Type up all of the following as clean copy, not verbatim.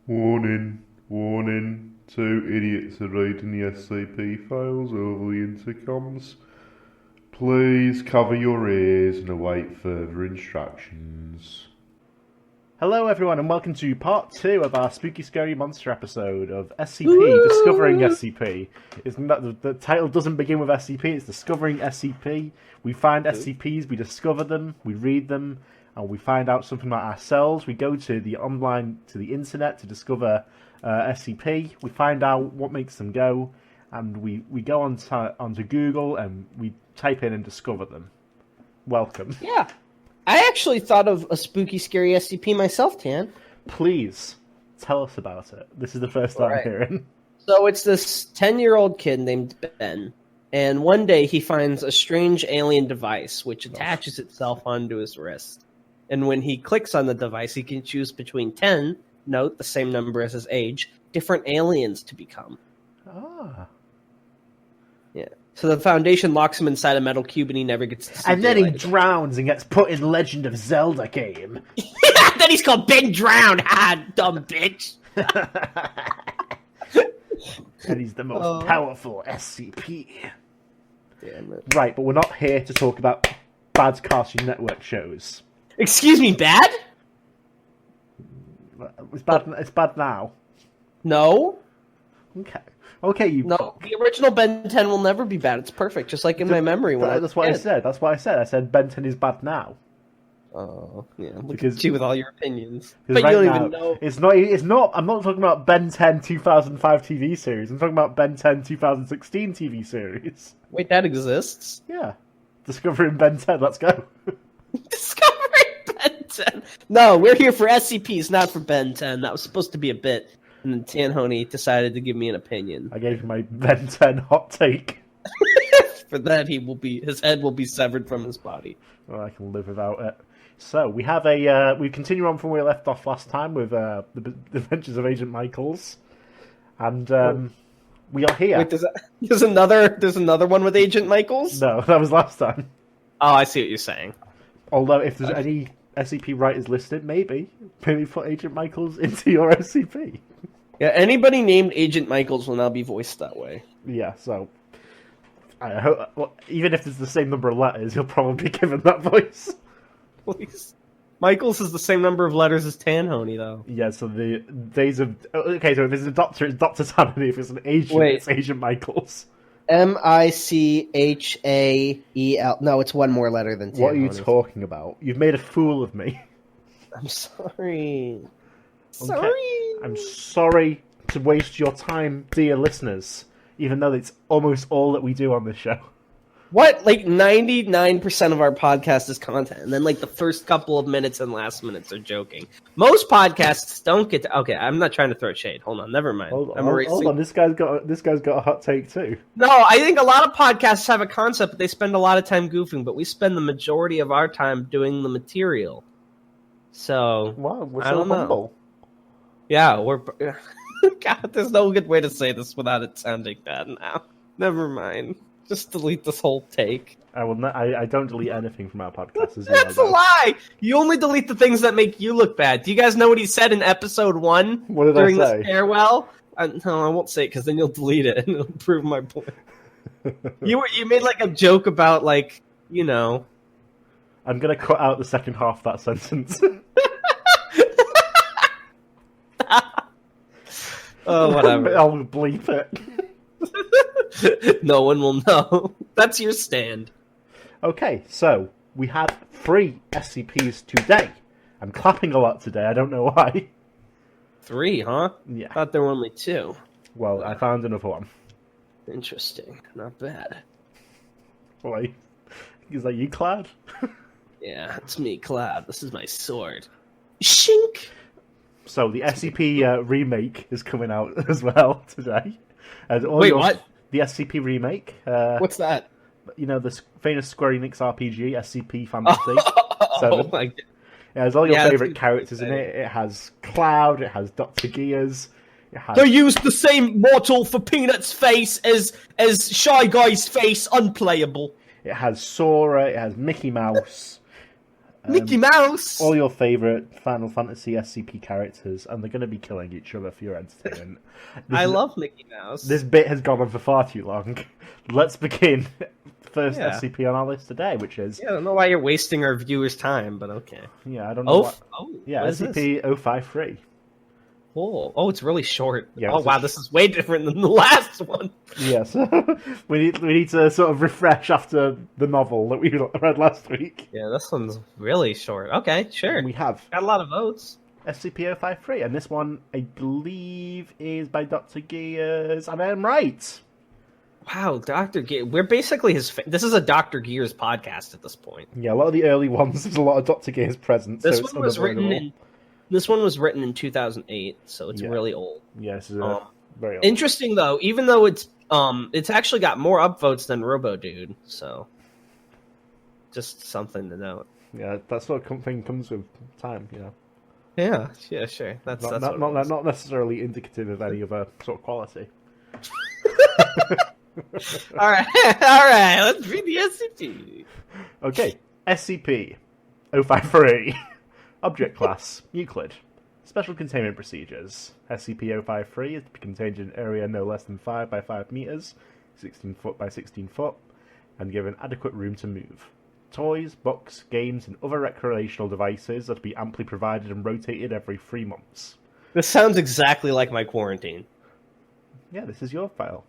Warning, warning, two idiots are reading the SCP files over the intercoms. Please cover your ears and await further instructions. Hello everyone and welcome to part 2 of our Spooky Scary Monster episode of SCP, Discovering SCP. It's not, the title doesn't begin with SCP, it's Discovering SCP. We find SCPs, we discover them, we read them, and we find out something about ourselves. We go to the internet to discover SCP. We find out what makes them go, and we go onto Google and we type in and discover them. Welcome. Yeah. I actually thought of a spooky, scary SCP myself, Tan. Please, tell us about it. This is the first time hearing. So it's this 10-year-old kid named Ben, and one day he finds a strange alien device which attaches itself onto his wrist. And when he clicks on the device, he can choose between 10, note, the same number as his age, different aliens to become. Ah. Yeah. So the Foundation locks him inside a metal cube and he never gets to see And then he daylight. drowns and gets put in Legend of Zelda game. Then he's called Ben Drowned! Ah, dumb bitch! And he's the most powerful SCP. Damn it. Right, but we're not here to talk about bad Cartoon Network shows. Excuse me, bad? It's bad now. No. Okay, you. No, the original Ben 10 will never be bad. It's perfect, just like in my memory. That's what I said. That's what I said. I said Ben 10 is bad now. Oh, yeah. Look Because- at you with all your opinions. But right you don't now, even know. It's not. I'm not talking about Ben 10 2005 TV series. I'm talking about Ben 10 2016 TV series. Wait, that exists? Yeah, Discovering Ben 10. Let's go. Discovering Ben 10. No, we're here for SCPs, not for Ben 10. That was supposed to be a bit. And then Tanhony decided to give me an opinion. I gave you my Ben 10 hot take. For that, his head will be severed from his body. Well, I can live without it. So we have we continue on from where we left off last time with the Adventures of Agent Michaels, and we are here. Wait, there's another one with Agent Michaels? No, that was last time. Oh, I see what you're saying. Although if there's any SCP writers listed, maybe put Agent Michaels into your SCP. Yeah, anybody named Agent Michaels will now be voiced that way. Yeah, so I hope even if it's the same number of letters, you'll probably be given that voice. Please. Michaels is the same number of letters as Tanhony, though. Yeah, so the days of... Okay, so if it's a doctor, it's Dr. Tanhony. If it's an agent, it's Agent Michaels. Michael. No, it's one more letter than Tanhony. What are you talking about? You've made a fool of me. I'm sorry. Okay. Sorry. I'm sorry to waste your time, dear listeners, even though it's almost all that we do on this show. What? Like 99% of our podcast is content, and then like the first couple of minutes and last minutes are joking. Most podcasts don't get to... Okay, I'm not trying to throw shade. Hold on, never mind. Hold on. This guy's got a hot take too. No, I think a lot of podcasts have a concept, but they spend a lot of time goofing, but we spend the majority of our time doing the material. So, Wow, we're I so don't know. humble. Yeah, we're... God, there's no good way to say this without it sounding bad now. Never mind. Just delete this whole take. I will not. I don't delete anything from our podcast. That's a lie! You only delete the things that make you look bad. Do you guys know what he said in episode 1? What did during I say? the stairwell? No, I won't say it, because then you'll delete it, and it'll prove my point. You made like a joke about, like, you know... I'm going to cut out the second half of that sentence. Oh, whatever. I'll bleep it. No one will know. That's your stand. Okay, so we have 3 SCPs today. I'm clapping a lot today. I don't know why. 3, huh? Yeah. I thought there were only 2. Well, I found another one. Interesting. Not bad. Why? Is that you, Cloud? Yeah, it's me, Cloud. This is my sword. Shink! So the SCP remake is coming out as well today. Wait, what? The SCP remake. What's that? You know, the famous Square Enix RPG, SCP Fantasy 7. Oh my god. It has all your Yeah, favourite characters in it. It has Cloud, it has Dr. Gears, it has... They used the same mortal for Peanut's face as Shy Guy's face, unplayable. It has Sora, it has Mickey Mouse, Mickey Mouse! All your favourite Final Fantasy SCP characters, and they're going to be killing each other for your entertainment. I love Mickey Mouse. This bit has gone on for far too long. Let's begin. First SCP on our list today, which is... Yeah, I don't know why you're wasting our viewers' time, but okay. Yeah, I don't know Yeah, SCP-053. Oh, it's really short. Yeah, oh, wow, this is way different than the last one. Yes. we need to sort of refresh after the novel that we read last week. Yeah, this one's really short. Okay, sure. And we have got a lot of votes. SCP-053, and this one, I believe, is by Dr. Gears, and I'm right. Wow, Dr. Gears. We're basically this is a Dr. Gears podcast at this point. Yeah, a lot of the early ones, there's a lot of Dr. Gears present. This one was written in 2008, so it's really old. Yes, very old. Interesting though, even though it's actually got more upvotes than Robo Dude, so just something to note. Yeah, that sort of thing comes with time, Yeah, sure. That's not necessarily indicative of any other sort of quality. all right. Let's read the SCP. Okay, SCP-053. Object class, Euclid. Special containment procedures. SCP-053 is to be contained in an area no less than 5 by 5 meters, 16 foot by 16 foot, and given adequate room to move. Toys, books, games, and other recreational devices are to be amply provided and rotated every 3 months. This sounds exactly like my quarantine. Yeah, this is your file.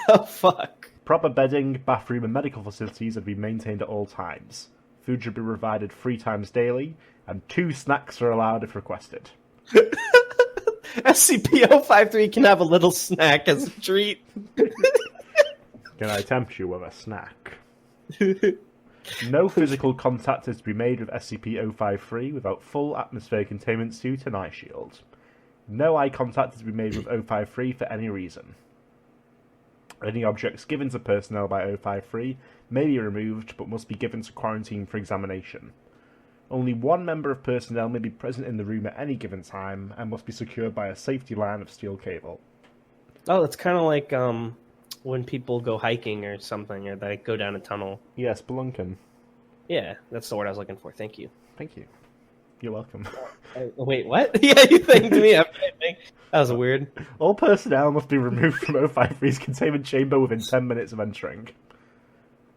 Oh, fuck. Proper bedding, bathroom, and medical facilities are to be maintained at all times. Food should be provided 3 times daily, and 2 snacks are allowed if requested. SCP-053 can have a little snack as a treat. Can I tempt you with a snack? No physical contact is to be made with SCP-053 without full atmosphere containment suit and eye shield. No eye contact is to be made with 053 for any reason. Any objects given to personnel by 053 may be removed, but must be given to quarantine for examination. Only 1 member of personnel may be present in the room at any given time, and must be secured by a safety line of steel cable. Oh, it's kind of like when people go hiking or something, or they go down a tunnel. Yes, spelunking. Yeah, that's the word I was looking for. Thank you. Thank you. You're welcome. Wait, what? Yeah, you thanked me after I think. That was weird. All personnel must be removed from 053's containment chamber within 10 minutes of entering.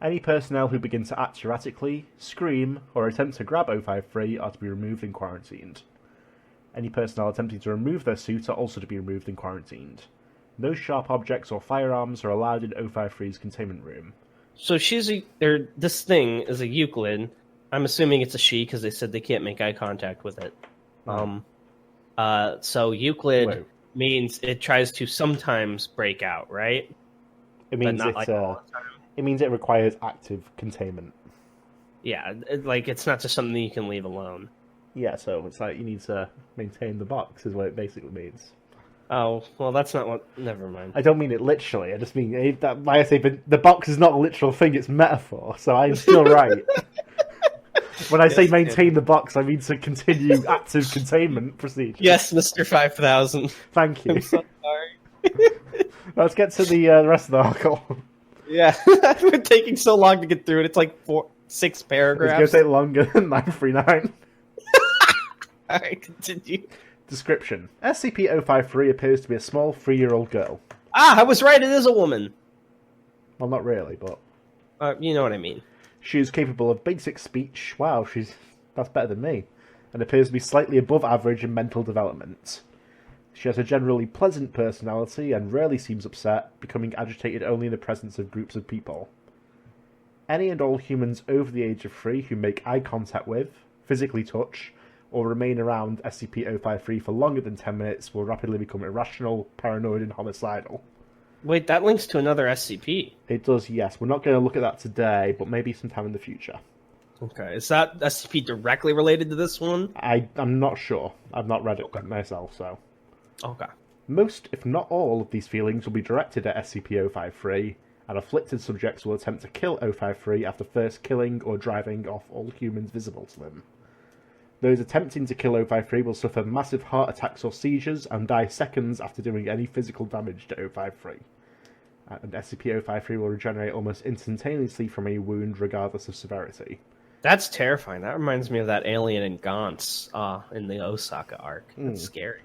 Any personnel who begin to act erratically, scream, or attempt to grab 053 are to be removed and quarantined. Any personnel attempting to remove their suit are also to be removed and quarantined. No sharp objects or firearms are allowed in 053's containment room. So this thing is a Euclid. I'm assuming it's a she because they said they can't make eye contact with it. So Euclid means it tries to sometimes break out, right? It means all the time. It means it requires active containment. Yeah, it's not just something you can leave alone. Yeah, so it's like you need to maintain the box is what it basically means. Oh, well, that's not what... Never mind. I don't mean it literally. I just mean... Why I say the box is not a literal thing, it's metaphor, so I'm still right. When I say maintain the box, I mean to continue active containment procedures. Yes, Mr. 5000. Thank you. I'm so sorry. Let's get to the rest of the article. Yeah, we're taking so long to get through it. It's like 6 paragraphs. It's going to take longer than 939. Alright, continue. Description. SCP-053 appears to be a small 3-year-old girl. Ah, I was right, it is a woman. Well, not really, but... you know what I mean. She is capable of basic speech. Wow, that's better than me. And appears to be slightly above average in mental development. She has a generally pleasant personality and rarely seems upset, becoming agitated only in the presence of groups of people. Any and all humans over the age of 3 who make eye contact with, physically touch, or remain around SCP-053 for longer than 10 minutes will rapidly become irrational, paranoid, and homicidal. Wait, that links to another SCP. It does, yes. We're not going to look at that today, but maybe sometime in the future. Okay, is that SCP directly related to this one? I'm not sure. I've not read it myself, so... Okay. Most, if not all, of these feelings will be directed at SCP-053, and afflicted subjects will attempt to kill 053 after first killing or driving off all humans visible to them. Those attempting to kill 053 will suffer massive heart attacks or seizures and die seconds after doing any physical damage to 053. And SCP-053 will regenerate almost instantaneously from a wound regardless of severity. That's terrifying. That reminds me of that alien in Gantz in the Osaka arc. That's scary.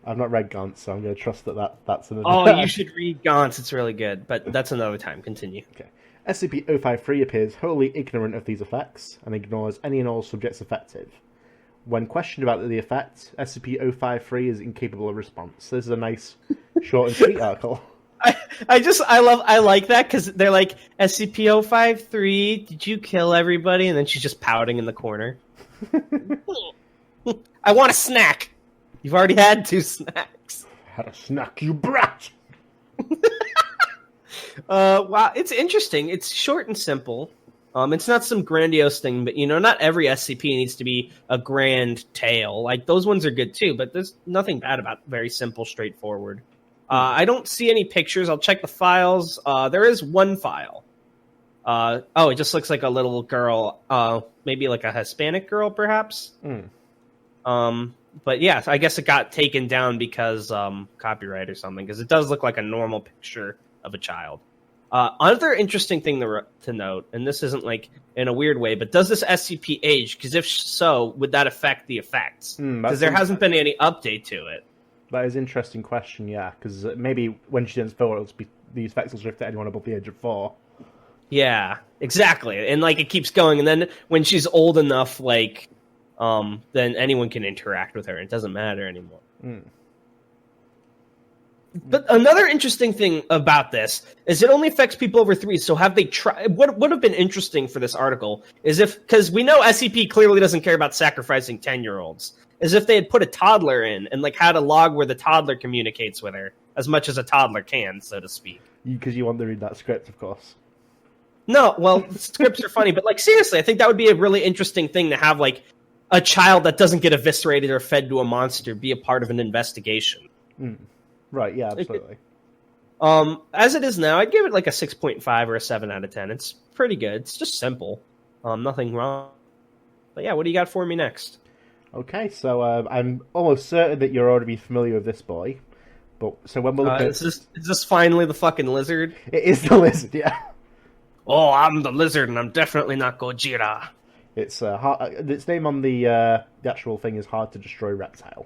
I've not read Gantz, so I'm going to trust that's another... Oh, you should read Gantz. It's really good, but that's another time. Continue. Okay. SCP-053 appears wholly ignorant of these effects and ignores any and all subjects affected. When questioned about the effect, SCP-053 is incapable of response. This is a nice, short and sweet article. I like that because they're like, SCP-053, did you kill everybody? And then she's just pouting in the corner. I want a snack. You've already had 2 snacks. Had a snack, you brat! Wow, it's interesting. It's short and simple. It's not some grandiose thing, but not every SCP needs to be a grand tale. Like those ones are good too, but there's nothing bad about very simple, straightforward. I don't see any pictures. I'll check the files. There is one file. It just looks like a little girl, maybe like a Hispanic girl, perhaps. But yeah, I guess it got taken down because copyright or something, because it does look like a normal picture of a child. Another interesting thing to note, and this isn't like in a weird way, but does this SCP age? Because if so, would that affect the effects? Because there hasn't been any update to it. That is an interesting question, yeah. Because maybe when she turns 4, these effects will drift to anyone above the age of 4. Yeah, exactly. And like it keeps going, and then when she's old enough, like, then anyone can interact with her. It doesn't matter anymore. But another interesting thing about this is it only affects people over 3. So have they tried? What would have been interesting for this article is because we know SCP clearly doesn't care about sacrificing 10-year-olds. Is if they had put a toddler in and like had a log where the toddler communicates with her as much as a toddler can, so to speak. Because you want to read that script, of course. No, well, scripts are funny, but like seriously, I think that would be a really interesting thing to have like a child that doesn't get eviscerated or fed to a monster be a part of an investigation. Right, yeah, absolutely. As it is now, I'd give it like a 6.5 or a 7 out of 10. It's pretty good. It's just simple. Nothing wrong. But yeah, what do you got for me next? Okay, so I'm almost certain that you're already familiar with this boy. But so when we're looking is this finally the fucking lizard? It is the lizard, yeah. Oh, I'm the lizard, and I'm definitely not Gojira. It's its name on the actual thing is Hard to Destroy Reptile.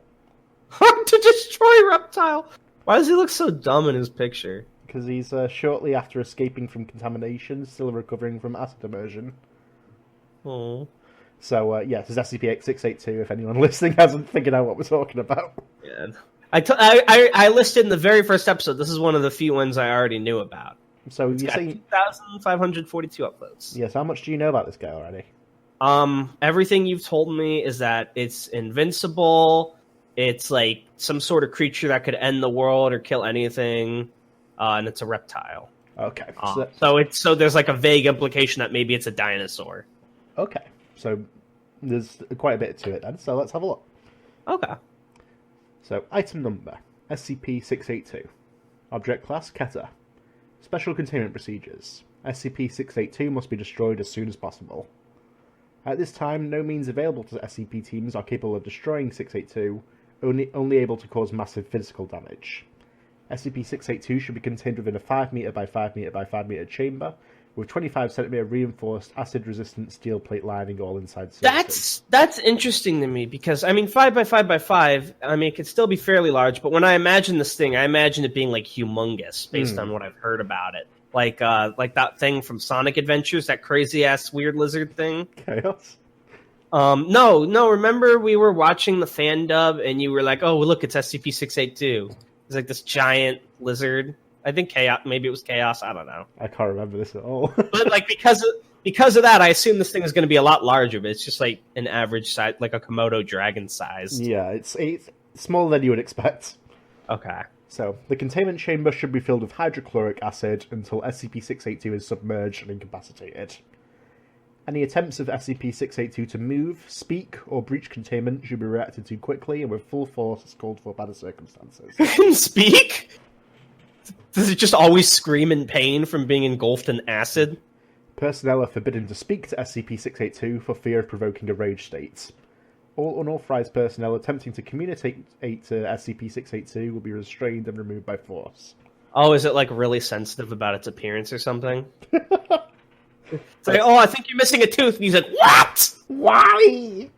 Hard to Destroy Reptile? Why does he look so dumb in his picture? Because he's shortly after escaping from contamination, still recovering from acid immersion. Oh. So, yes, it's SCP-682, if anyone listening hasn't figured out what we're talking about. Yeah. I listed in the very first episode, this is one of the few ones I already knew about. So it's got 2,542 uploads. Yes, how much do you know about this guy already? Everything you've told me is that it's invincible, it's like some sort of creature that could end the world or kill anything, and it's a reptile. Okay. So there's like a vague implication that maybe it's a dinosaur. Okay. So there's quite a bit to it then, so let's have a look. Okay. So, item number, SCP-682. Object class, Keter. Special containment procedures. SCP-682 must be destroyed as soon as possible. At this time, no means available to SCP teams are capable of destroying 682, only able to cause massive physical damage. SCP-682 should be contained within a 5 meter by 5 meter by 5 meter chamber, with 25 centimeter reinforced acid-resistant steel plate lining all inside surfaces. That's interesting to me, because, 5 by 5 by 5, it could still be fairly large, but when I imagine this thing, I imagine it being, like, humongous, based on what I've heard about it. Like that thing from Sonic Adventures, that crazy-ass weird lizard thing. Chaos? No, remember we were watching the fan dub, and you were like, oh, look, it's SCP-682. It's like this giant lizard. I think Chaos. Maybe it was Chaos. I don't know. I can't remember this at all. But like because of that, I assume this thing is going to be a lot larger. But it's just like an average size, like a Komodo dragon size. Yeah, it's smaller than you would expect. Okay. So the containment chamber should be filled with hydrochloric acid until SCP-682 is submerged and incapacitated. Any attempts of SCP-682 to move, speak, or breach containment should be reacted to quickly and with full force as called for by the circumstances. Speak? Does it just always scream in pain from being engulfed in acid? Personnel are forbidden to speak to SCP-682 for fear of provoking a rage state. All unauthorized personnel attempting to communicate to SCP-682 will be restrained and removed by force. Oh, is it like really sensitive about its appearance or something? It's like, oh, I think you're missing a tooth. And he's like, what? Why?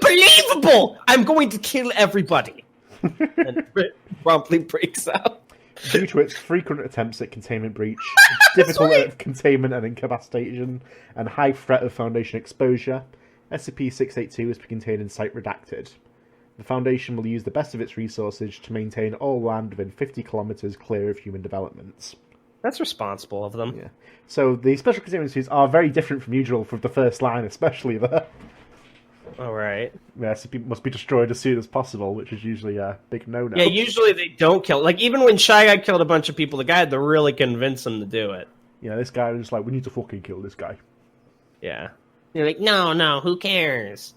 Unbelievable! I'm going to kill everybody. And it promptly breaks out. Due to its frequent attempts at containment breach, difficulty of containment and incapacitation, and high threat of Foundation exposure, SCP-682 is contained in Site Redacted. The Foundation will use the best of its resources to maintain all land within 50 kilometers clear of human developments. That's responsible of them. Yeah. So the special containment suits are very different from usual from the first line, especially there. All right. The SCP must be destroyed as soon as possible, which is usually a big no-no. Yeah, usually they don't kill. Like, even when Shy Guy killed a bunch of people, the guy had to really convince him to do it. Yeah, this guy was just like, we need to fucking kill this guy. Yeah. You're like, no, who cares?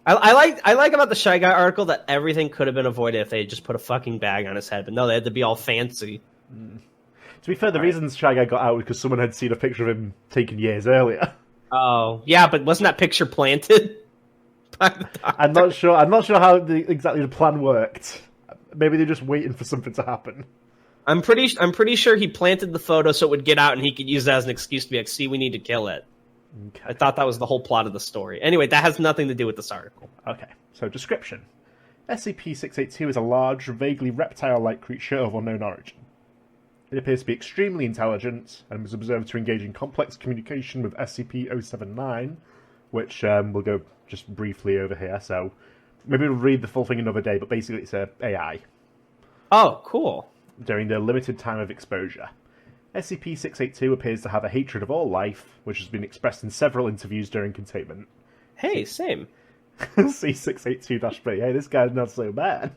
I like about the Shy Guy article that everything could have been avoided if they had just put a fucking bag on his head, but no, they had to be all fancy. To be fair, the reason Shy Guy got out was because someone had seen a picture of him taken years earlier. Oh, yeah, but wasn't that picture planted? I'm not sure how exactly the plan worked. Maybe they're just waiting for something to happen. I'm pretty sure he planted the photo so it would get out and he could use that as an excuse to be like, see, we need to kill it. Okay. I thought that was the whole plot of the story. Anyway, that has nothing to do with this article. Okay, so description. SCP-682 is a large, vaguely reptile-like creature of unknown origin. It appears to be extremely intelligent and was observed to engage in complex communication with SCP-079, which we'll go just briefly over here, so maybe we'll read the full thing another day, but basically it's a AI. Oh, cool. During their limited time of exposure. SCP-682 appears to have a hatred of all life, which has been expressed in several interviews during containment. Hey, same. C682-B. Hey, this guy's not so bad.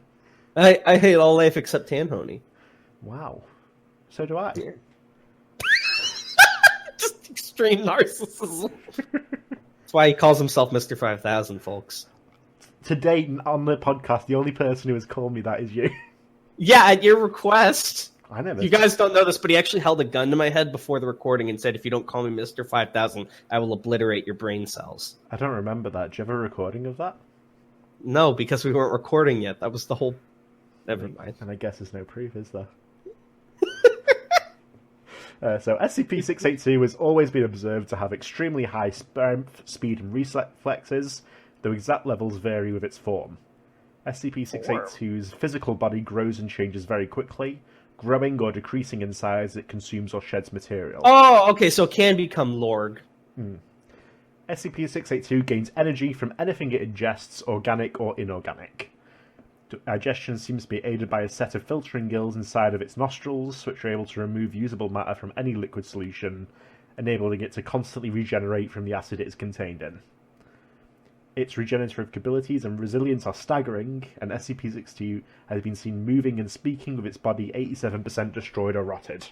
I hate all life except Tanhony. Wow. So do I. Yeah. Just extreme narcissism. That's why he calls himself Mr. 5000, folks. To date, on the podcast, the only person who has called me that is you. Yeah, at your request. I never. You guys don't know this, but he actually held a gun to my head before the recording and said, if you don't call me Mr. 5000, I will obliterate your brain cells. I don't remember that. Do you have a recording of that? No, because we weren't recording yet. That was the whole... Never mind. And I guess there's no proof, is there? So SCP-682 has always been observed to have extremely high strength, speed, and reflexes, though exact levels vary with its form. SCP-682's physical body grows and changes very quickly, growing or decreasing in size as it consumes or sheds material. Oh, okay, so it can become Lorg. SCP-682 gains energy from anything it ingests, organic or inorganic. Digestion seems to be aided by a set of filtering gills inside of its nostrils, which are able to remove usable matter from any liquid solution, enabling it to constantly regenerate from the acid it is contained in. Its regenerative abilities and resilience are staggering, and SCP-62 has been seen moving and speaking with its body 87% destroyed or rotted.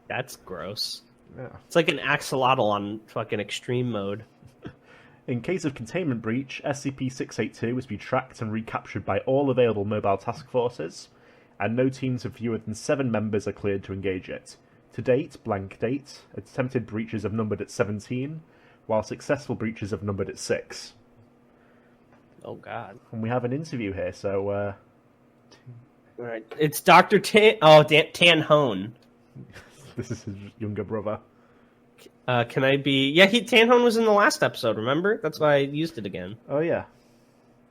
That's gross. Yeah. It's like an axolotl on fucking extreme mode. In case of containment breach, SCP-682 is to be tracked and recaptured by all available mobile task forces, and no teams of fewer than 7 members are cleared to engage it. To date, blank date, attempted breaches have numbered at 17, while successful breaches have numbered at 6. Oh, God. And we have an interview here, so, Alright, it's Dr. Tanhone. This is his younger brother. Can I be... Yeah, Tanhone was in the last episode, remember? That's why I used it again. Oh, yeah.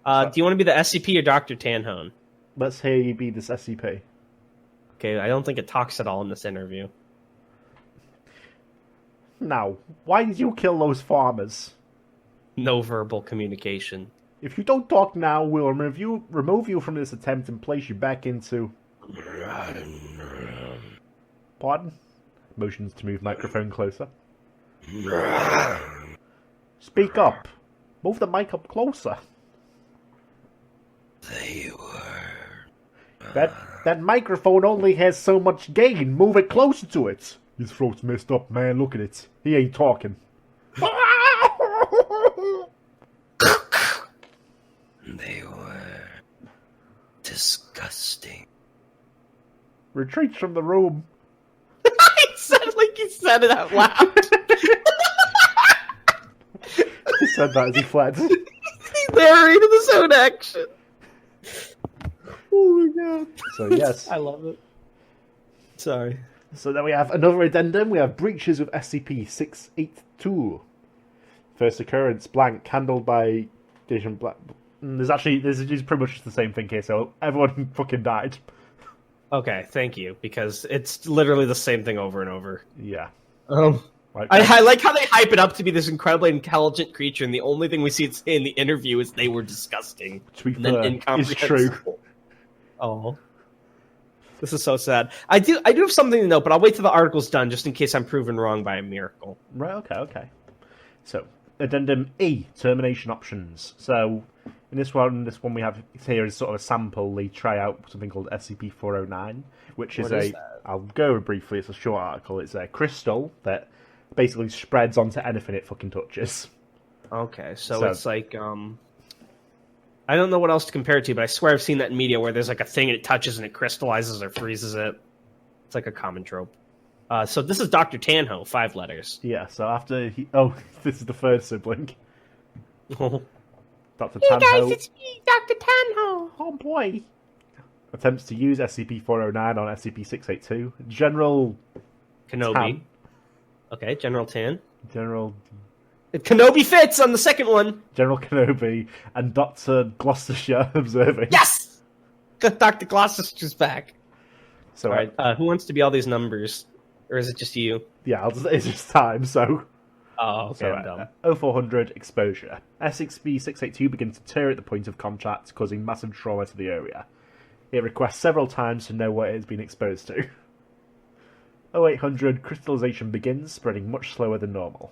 Do you want to be the SCP or Dr. Tanhone? Let's hear you be this SCP. Okay, I don't think it talks at all in this interview. Now, why did you kill those farmers? No verbal communication. If you don't talk now, we'll remove you from this attempt and place you back into... Pardon? Motions to move microphone closer. Speak up. Move the mic up closer. They were... That microphone only has so much gain. Move it closer to it. His throat's messed up, man. Look at it. He ain't talking. They were... disgusting. Retreat from the room. It sounded like he said it out loud. He said that as he fled. He narrated his own action. Oh my god. So yes. I love it. Sorry. So then we have another addendum. We have breaches of SCP-682. First occurrence, blank, handled by Agent Black. This is pretty much the same thing here, so everyone fucking died. Okay, thank you, because it's literally the same thing over and over. Yeah. Like, I like how they hype it up to be this incredibly intelligent creature, and the only thing we see it say in the interview is they were disgusting. To be fair, it's true. Oh. This is so sad. I do have something to note, but I'll wait till the article's done, just in case I'm proven wrong by a miracle. Right, okay. So, Addendum E, termination options. So, in this one we have here is sort of a sample. They try out something called SCP-409, which is I'll go over briefly, it's a short article. It's a crystal that basically spreads onto anything it fucking touches. Okay, so it's like, I don't know what else to compare it to, but I swear I've seen that in media where there's like a thing and it touches and it crystallizes or freezes it. It's like a common trope. So this is Dr. Tanho, 5 letters. Yeah, so after this is the third sibling. Dr. Hey Tanho. guys, it's me, Dr. Tanho. Oh boy. Attempts to use SCP-409 on SCP-682. General Kenobi. Tan. Okay, General Tan. General Kenobi fits on the second one. General Kenobi and Dr. Gloucestershire observing. Yes! Dr. Gloucester's back. So, all right, who wants to be all these numbers? Or is it just you? Yeah, it's just time, so... Oh, okay, So, I'm dumb. 0400 exposure. SCP-682 begins to tear at the point of contact, causing massive trauma to the area. It requests several times to know what it has been exposed to. 0800 crystallization begins, spreading much slower than normal.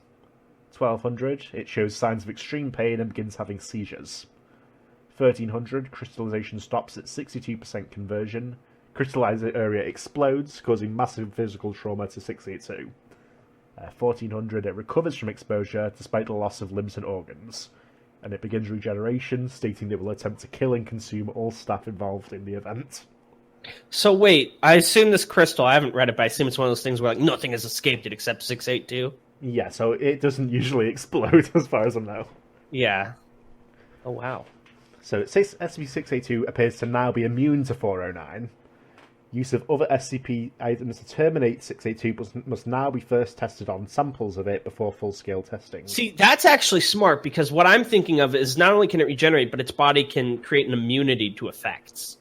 1200 it shows signs of extreme pain and begins having seizures. 1300 crystallization stops at 62% conversion. Crystallized area explodes, causing massive physical trauma to 682. 1400 it recovers from exposure despite the loss of limbs and organs. And it begins regeneration, stating that it will attempt to kill and consume all staff involved in the event. So wait, I assume this crystal, I haven't read it, but I assume it's one of those things where like nothing has escaped it except 682? Yeah, so it doesn't usually explode as far as I know. Yeah. Oh wow. So SCP-682 appears to now be immune to 409. Use of other SCP items to terminate 682 must now be first tested on samples of it before full-scale testing. See, that's actually smart, because what I'm thinking of is not only can it regenerate, but its body can create an immunity to effects.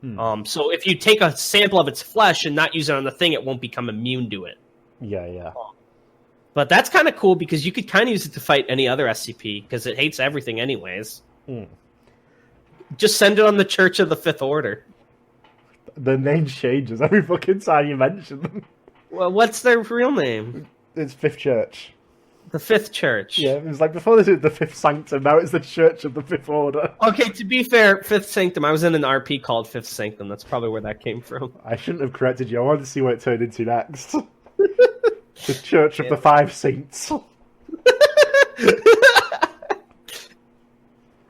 So if you take a sample of its flesh and not use it on the thing, it won't become immune to it. Yeah. But that's kind of cool, because you could kind of use it to fight any other SCP, because it hates everything anyways. Just send it on the Church of the Fifth Order. The name changes every fucking time you mention them. Well, what's their real name? It's Fifth Church. The Fifth Church. Yeah, it was like before this was the Fifth Sanctum, now it's the Church of the Fifth Order. Okay, to be fair, Fifth Sanctum, I was in an RP called Fifth Sanctum. That's probably where that came from. I shouldn't have corrected you. I wanted to see what it turned into next. The Church of the Five Saints.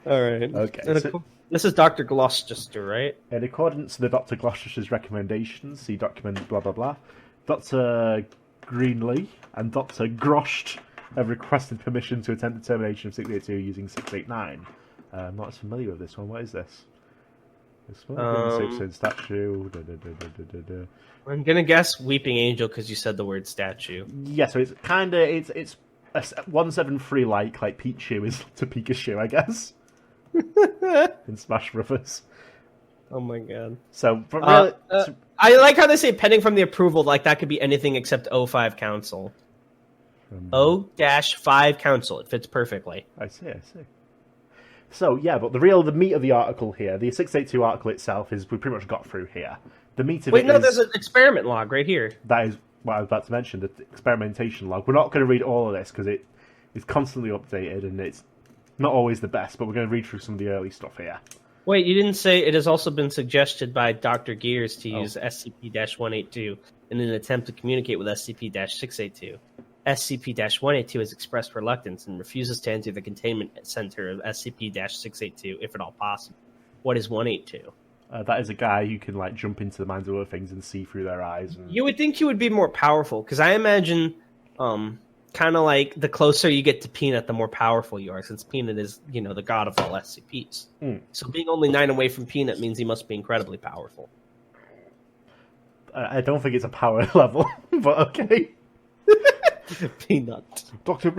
Alright. Okay. So, this is Dr. Gloucester, right? in accordance to the Dr. Gloucester's recommendations, see document blah blah blah, Dr. Greenlee and Dr. Grosht have requested permission to attempt the termination of 682 using 689. I'm not as familiar with this one. What is this? This one? 6 statue. I'm gonna guess Weeping Angel because you said the word statue. Yeah, so it's kind of it's 173 like Pichu is to Pikachu, I guess. In Smash Brothers. Oh my god. So, but really, I like how they say pending from the approval, like that could be anything except O5 Council. O-5 Council. It fits perfectly. I see. So, yeah, but the meat of the article here, the 682 article itself, is we pretty much got through here. The meat of there's an experiment log right here. That is what I was about to mention, the experimentation log. We're not going to read all of this because it is constantly updated and it's not always the best, but we're going to read through some of the early stuff here. Wait, you didn't say it has also been suggested by Dr. Gears to use SCP-182 in an attempt to communicate with SCP-682. SCP-182 has expressed reluctance and refuses to enter the containment center of SCP-682 if at all possible. What is 182? That is a guy who can jump into the minds of other things and see through their eyes. And... You would think he would be more powerful, because I imagine kind of like the closer you get to Peenut, the more powerful you are, since Peenut is, the god of all SCPs. So being only 9 away from Peenut means he must be incredibly powerful. I don't think it's a power level, but okay. Peanut. Dr.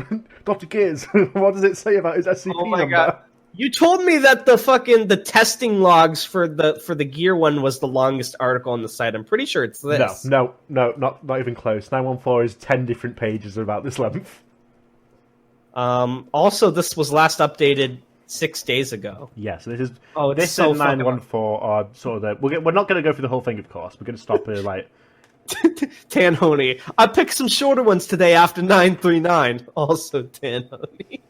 Gears, what does it say about his SCP Oh my number? god. You told me that the testing logs for the gear one was the longest article on the site. I'm pretty sure it's this. No, not even close. 914 is 10 different pages about this length. Also, this was last updated 6 days ago. Yeah, so this is Oh, this so and 914 are sort of the. We're not going to go through the whole thing, of course. We're going to stop here, like. Tanhony. I picked some shorter ones today after 939. Also Tanhony.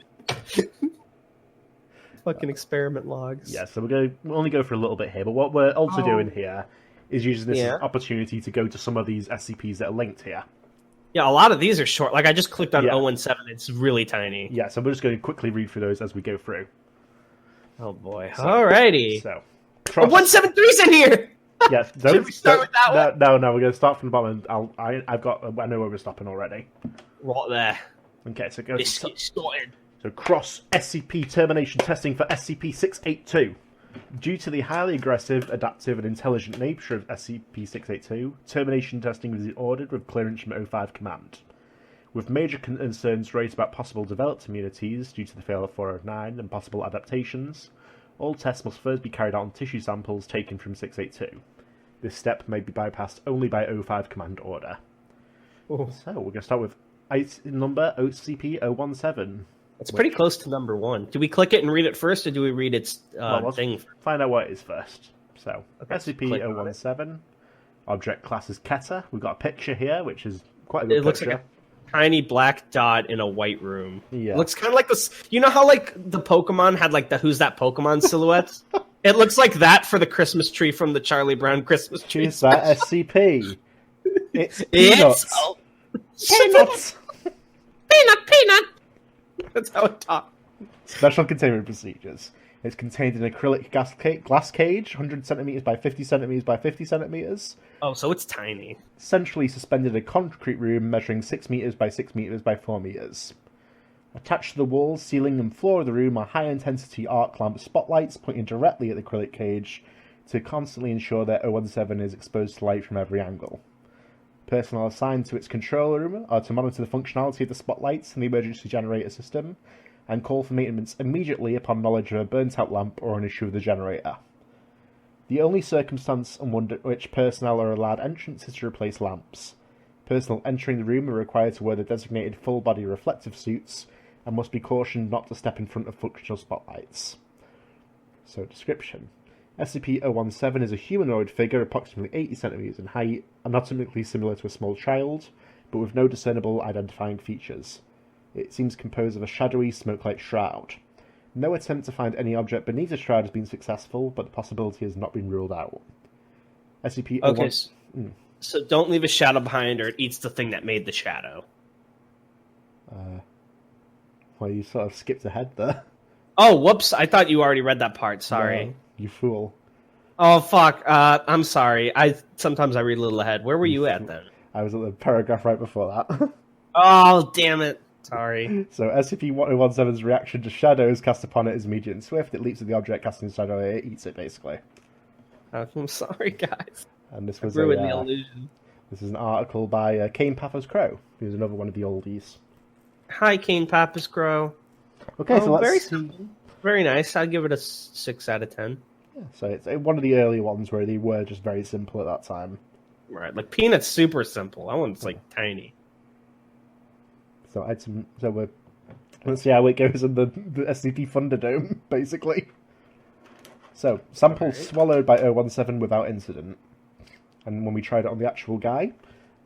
Fucking experiment logs. Yeah, so we'll only go for a little bit here, but what we're also doing here is using this as an opportunity to go to some of these SCPs that are linked here. Yeah, a lot of these are short. Like, I just clicked on Yeah. 017. It's really tiny. Yeah, so we're just going to quickly read through those as we go through. Oh, boy. So- Alrighty. So, Oh, 173's in here! yeah, Should we start with that No, we're going to start from the bottom. I know where we're stopping already. Right there. Okay, so go. Let's get started. So cross SCP termination testing for SCP-682. Due to the highly aggressive, adaptive, and intelligent nature of SCP-682, termination testing was ordered with clearance from O5 Command. With major concerns raised about possible developed immunities due to the failure of 409 and possible adaptations, all tests must first be carried out on tissue samples taken from 682. This step may be bypassed only by O5 Command order. Oh. So we're going to start with number SCP-017. It's pretty close to number 1. Do we click it and read it first, or do we read its Let's thing? find out what it is first. So, Okay, click on it. SCP-017, object class is Keter. We've got a picture here, which is quite a good It looks picture. like a tiny black dot in a white room. Yeah. It looks kind of like this. You know how, like, the Pokemon had, like, the Who's That Pokemon silhouettes? It looks like that for the Christmas tree from the Charlie Brown Christmas tree. Choose that SCP. It's It's peanuts. peanut. That's how it talks. Special containment procedures. It's contained in an acrylic glass cage, 100 centimeters by 50 centimeters by 50 centimeters. Oh, so it's tiny. Centrally suspended in a concrete room measuring 6 meters by 6 meters by 4 meters. Attached to the walls, ceiling, and floor of the room are high-intensity arc lamp spotlights pointing directly at the acrylic cage to constantly ensure that 017 is exposed to light from every angle. Personnel assigned to its control room are to monitor the functionality of the spotlights and the emergency generator system, and call for maintenance immediately upon knowledge of a burnt-out lamp or an issue with the generator. The only circumstance under which personnel are allowed entrance is to replace lamps. Personnel entering the room are required to wear the designated full-body reflective suits and must be cautioned not to step in front of functional spotlights. So, description. SCP-017 is a humanoid figure approximately 80 centimeters in height, anatomically similar to a small child, but with no discernible identifying features. It seems composed of a shadowy, smoke-like shroud. No attempt to find any object beneath the shroud has been successful, but the possibility has not been ruled out. SCP-017... Okay, so don't leave a shadow behind, or it eats the thing that made the shadow. Well, you sort of skipped ahead there. Oh, whoops! I thought you already read that part. Sorry. No, you fool. Oh, fuck. I'm sorry. Sometimes I read a little ahead. Where were you at then? I was at the paragraph right before that. Oh, damn it. Sorry. So, SCP-1017's reaction to shadows cast upon it is immediate and swift. It leaps at the object casting a shadow, it eats it, basically. I'm sorry, guys. And this was Ruined the illusion. This is an article by Kane Papa's Crow, who's another one of the oldies. Hi, Kane Pappas Grow. Okay, so let's very see. simple. Very nice. I'd give it a 6 out of 10. Yeah, so it's one of the early ones where they were just very simple at that time. Right. Like, Peanut's super simple. That one's, like, tiny. So let's see how it goes in the SCP Thunderdome, basically. So, samples swallowed by 017 without incident. And when we tried it on the actual guy,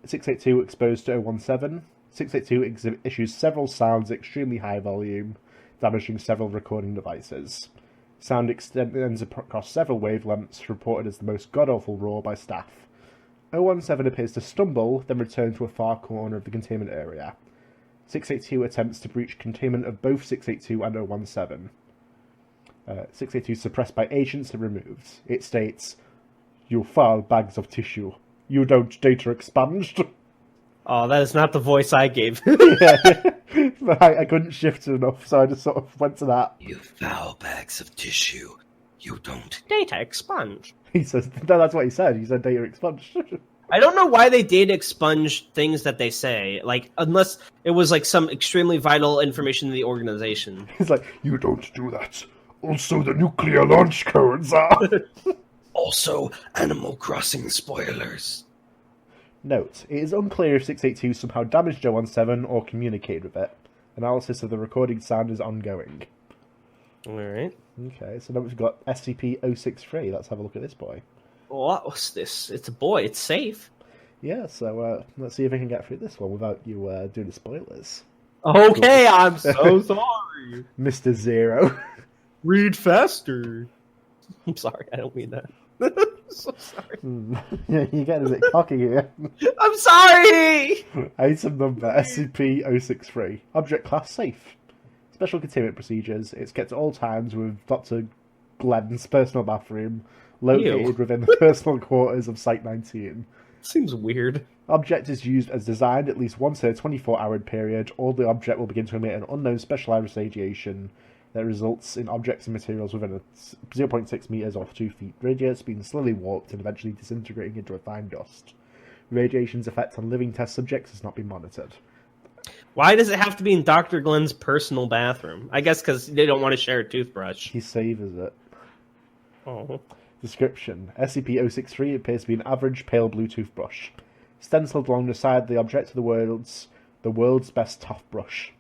682 exposed to 017, 682 issues several sounds at extremely high volume, damaging several recording devices. Sound extends across several wavelengths, reported as the most god-awful roar by staff. 017 appears to stumble, then return to a far corner of the containment area. 682 attempts to breach containment of both 682 and 017. 682 suppressed by agents and removed. It states, "You foul bags of tissue. You don't data expunged." Oh, that is not the voice I gave. Yeah. But I couldn't shift enough, so I just sort of went to that. You foul bags of tissue. You don't. Data expunge. He says, no, that's what he said. He said data expunged. I don't know why they did expunge things that they say, like unless it was like some extremely vital information to the organization. He's like, you don't do that. Also, the nuclear launch codes are. Also, Animal Crossing spoilers. Note, it is unclear if 682 somehow damaged O17 or communicated with it. Analysis of the recording sound is ongoing. Alright. Okay, so now we've got SCP-063. Let's have a look at this boy. What was this? It's a boy. It's safe. Yeah, so let's see if we can get through this one without you doing the spoilers. Okay, I'm so sorry. Mr. Zero. Read faster. I'm sorry, I don't mean that. So sorry. Yeah, you're getting a bit cocky here. I'm sorry! Item number SCP-063. Object class safe. Special containment procedures. It's kept at all times with Dr. Glenn's personal bathroom located Ew. within the personal quarters of Site-19. Seems weird. Object is used as designed at least once in a 24-hour period, or the object will begin to emit an unknown specialized radiation that results in objects and materials within a 0.6 meters or 2 feet radius being slowly warped and eventually disintegrating into a fine dust. Radiation's effect on living test subjects has not been monitored. Why does it have to be in Dr. Glenn's personal bathroom? I guess because they don't want to share a toothbrush. He savors it. Oh. Description. SCP-063 appears to be an average pale blue toothbrush. Stenciled along the side of the object are the world's best toothbrush.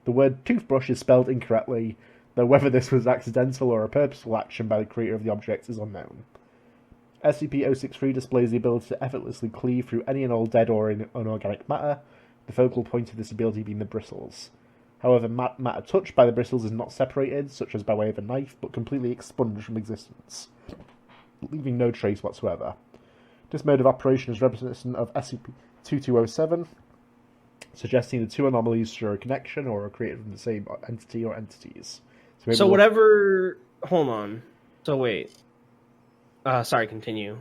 The word toothbrush is spelled incorrectly, though whether this was accidental or a purposeful action by the creator of the object is unknown. SCP-063 displays the ability to effortlessly cleave through any and all dead or unorganic matter, the focal point of this ability being the bristles. However, matter touched by the bristles is not separated, such as by way of a knife, but completely expunged from existence, leaving no trace whatsoever. This mode of operation is reminiscent of SCP-2207, suggesting the two anomalies share a connection or are created from the same entity or entities. So whatever... Hold on. So wait. Sorry, continue.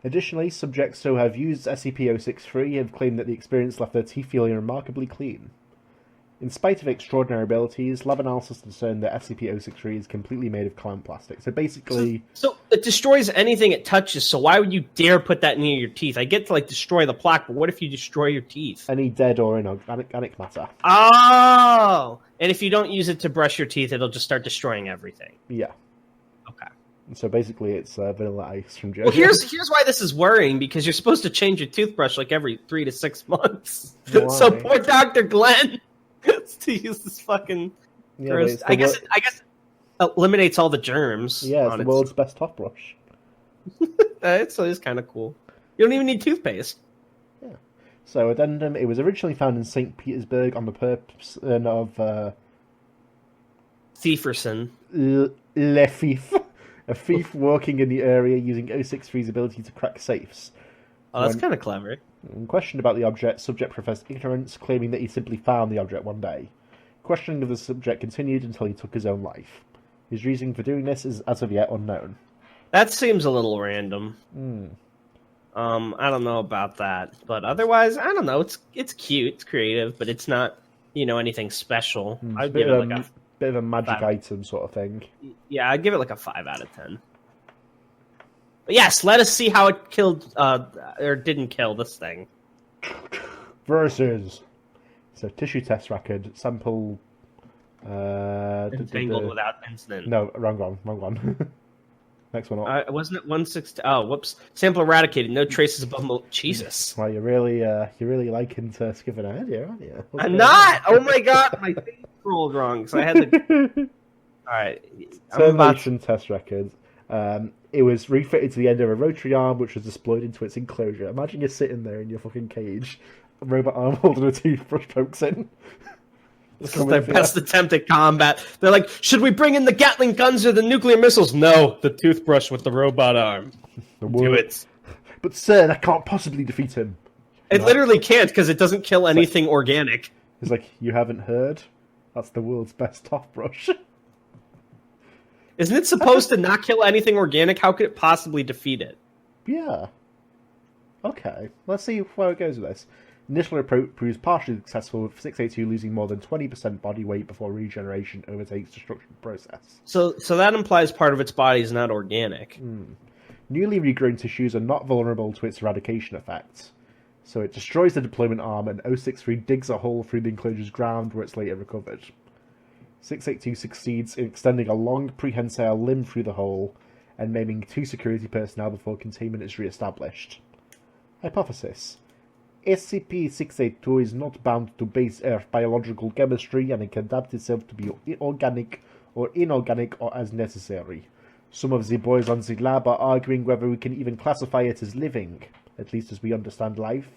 Additionally, subjects who have used SCP-063 have claimed that the experience left their teeth feeling remarkably clean. In spite of extraordinary abilities, lab analysis discerned that SCP-063 is completely made of clown plastic. So basically... So it destroys anything it touches, so why would you dare put that near your teeth? I get to, like, destroy the plaque, but what if you destroy your teeth? Any dead or inorganic matter. Oh! And if you don't use it to brush your teeth, it'll just start destroying everything. Yeah. Okay. So basically it's Vanilla Ice from JoJo. Well, here's why this is worrying, because you're supposed to change your toothbrush, like, every 3 to 6 months. Why? So poor Dr. Glenn... to use this fucking gross... I guess it eliminates all the germs. Yeah, it's the world's best toothbrush. It's kind of cool. You don't even need toothpaste. Yeah. So, addendum, it was originally found in St. Petersburg on the purpose of... Thieferson. Le Thief. A thief working in the area using 063's ability to crack safes. Oh, that's kind of clever. When questioned about the object, subject professed ignorance, claiming that he simply found the object one day. Questioning of the subject continued until he took his own life. His reason for doing this is as of yet unknown. That seems a little random. I don't know about that, but otherwise, I don't know. It's cute, it's creative, but it's not, anything special. I'd give it like a bit of a magic item sort of thing. Yeah, I'd give it like a 5 out of 10. But yes, let us see how it killed, or didn't kill this thing. Versus. So, tissue test record, sample... Entangled without incident. No, wrong one. Next one up. Wasn't it 160? Oh, whoops. Sample eradicated, no traces above... Jesus. Well, you're really liking to skip ahead here, aren't you? I'm not! Oh my god, my face rolled wrong, so I had to... Alright. Termination test record. It was refitted to the end of a rotary arm, which was deployed into its enclosure. Imagine you're sitting there in your fucking cage, a robot arm holding a toothbrush pokes in. This is their best attempt at combat. They're like, should we bring in the Gatling guns or the nuclear missiles? No, the toothbrush with the robot arm. Do it. But sir, that can't possibly defeat him. It literally can't, because it doesn't kill anything organic. It's like, you haven't heard? That's the world's best toothbrush. Isn't it supposed to not kill anything organic? How could it possibly defeat it? Yeah. Okay, let's see where it goes with this. Initial approach proves partially successful, with 682 losing more than 20% body weight before regeneration overtakes destruction process. So that implies part of its body is not organic. Newly regrown tissues are not vulnerable to its eradication effects. So it destroys the deployment arm, and 063 digs a hole through the enclosure's ground where it's later recovered. 682 succeeds in extending a long prehensile limb through the hole and maiming 2 security personnel before containment is re-established. Hypothesis. SCP-682 is not bound to base Earth biological chemistry, and it can adapt itself to be organic or inorganic or as necessary. Some of the boys on the lab are arguing whether we can even classify it as living, at least as we understand life.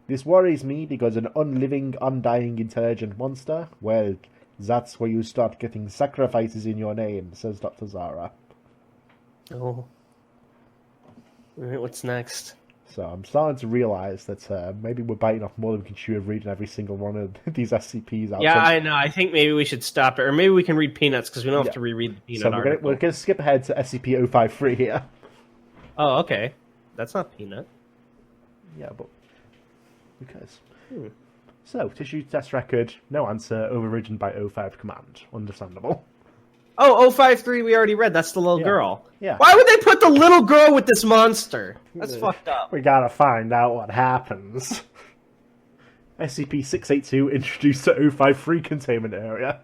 This worries me because an unliving, undying, intelligent monster, well, that's where you start getting sacrifices in your name, says Dr. Zara. Oh. Alright, what's next? So I'm starting to realise that maybe we're biting off more than we can chew of reading every single one of these SCPs out. Yeah, I know. I think maybe we should stop it. Or maybe we can read Peanuts, because we don't have to reread the Peanut article. We're going to skip ahead to SCP-053 here. Oh, okay. That's not Peanut. Yeah, but who cares? So, tissue test record, no answer, overridden by 05 command. Understandable. Oh, 053 we already read. That's the little girl. Yeah. Why would they put the little girl with this monster? That's fucked up. We gotta find out what happens. SCP-682 introduced to 053 containment area.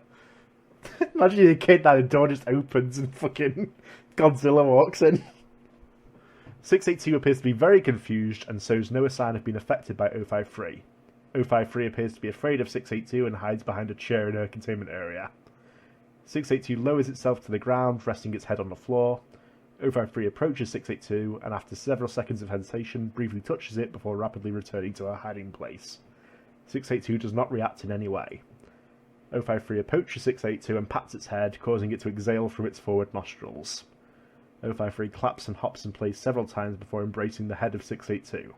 Imagine you're a kid that the door just opens and fucking Godzilla walks in. 682 appears to be very confused and shows no sign of being affected by 053. 053 appears to be afraid of 682 and hides behind a chair in her containment area. 682 lowers itself to the ground, resting its head on the floor. 053 approaches 682 and after several seconds of hesitation, briefly touches it before rapidly returning to her hiding place. 682 does not react in any way. 053 approaches 682 and pats its head, causing it to exhale from its forward nostrils. 053 claps and hops in place several times before embracing the head of 682.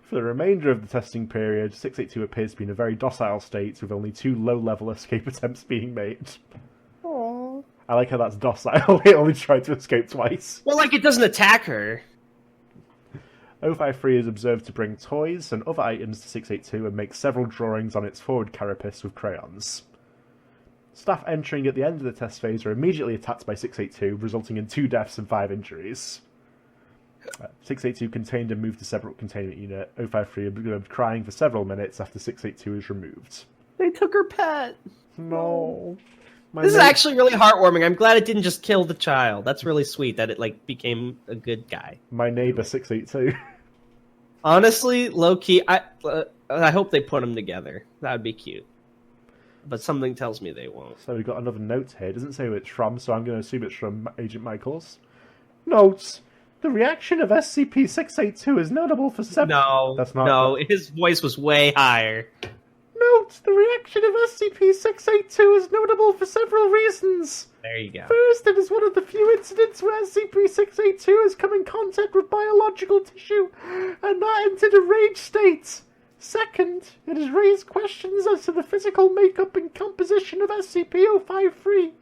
For the remainder of the testing period, 682 appears to be in a very docile state, with only 2 low-level escape attempts being made. Aww. I like how that's docile. It only tried to escape twice. Well, like, it doesn't attack her. 053 is observed to bring toys and other items to 682 and make several drawings on its forward carapace with crayons. Staff entering at the end of the test phase are immediately attacked by 682, resulting in 2 deaths and 5 injuries. 682 contained and moved to separate containment unit. 053 observed crying for several minutes after 682 is removed. They took her pet. No. This is actually really heartwarming. I'm glad it didn't just kill the child. That's really sweet that it like became a good guy. My neighbor 682. Honestly, low key, I hope they put them together. That would be cute. But something tells me they won't. So we've got another note here. It doesn't say who it's from, so I'm going to assume it's from Agent Michaels. Notes. The reaction of SCP-682 is notable for several... No, his voice was way higher. Note. The reaction of SCP-682 is notable for several reasons. There you go. First, it is one of the few incidents where SCP-682 has come in contact with biological tissue and not entered a rage state. Second, it has raised questions as to the physical makeup and composition of SCP-053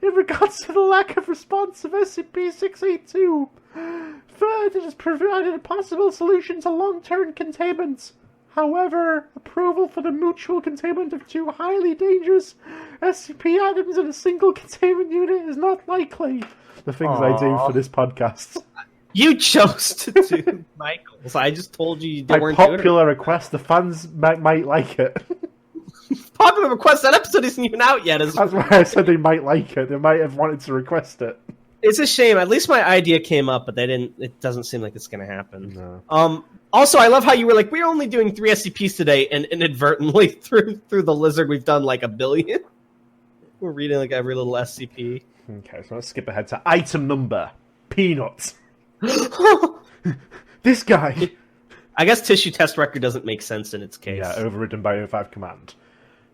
in regards to the lack of response of SCP-682. Third, it has provided a possible solution to long-term containment. However, approval for the mutual containment of 2 highly dangerous SCP items in a single containment unit is not likely. The things I do for this podcast. You chose to do Michaels. I just told you they weren't doing it. Popular request. The fans might like it. Popular request. That episode isn't even out yet. That's why I said they might like it. They might have wanted to request it. It's a shame. At least my idea came up, but they didn't. It doesn't seem like it's going to happen. No. Also, I love how you were like, we're only doing 3 SCPs today, and inadvertently through the lizard, we've done like 1 billion. We're reading like every little SCP. Okay, so let's skip ahead to item number. Peanuts. This guy. I guess tissue test record doesn't make sense in its case. Yeah, overridden by 05 command.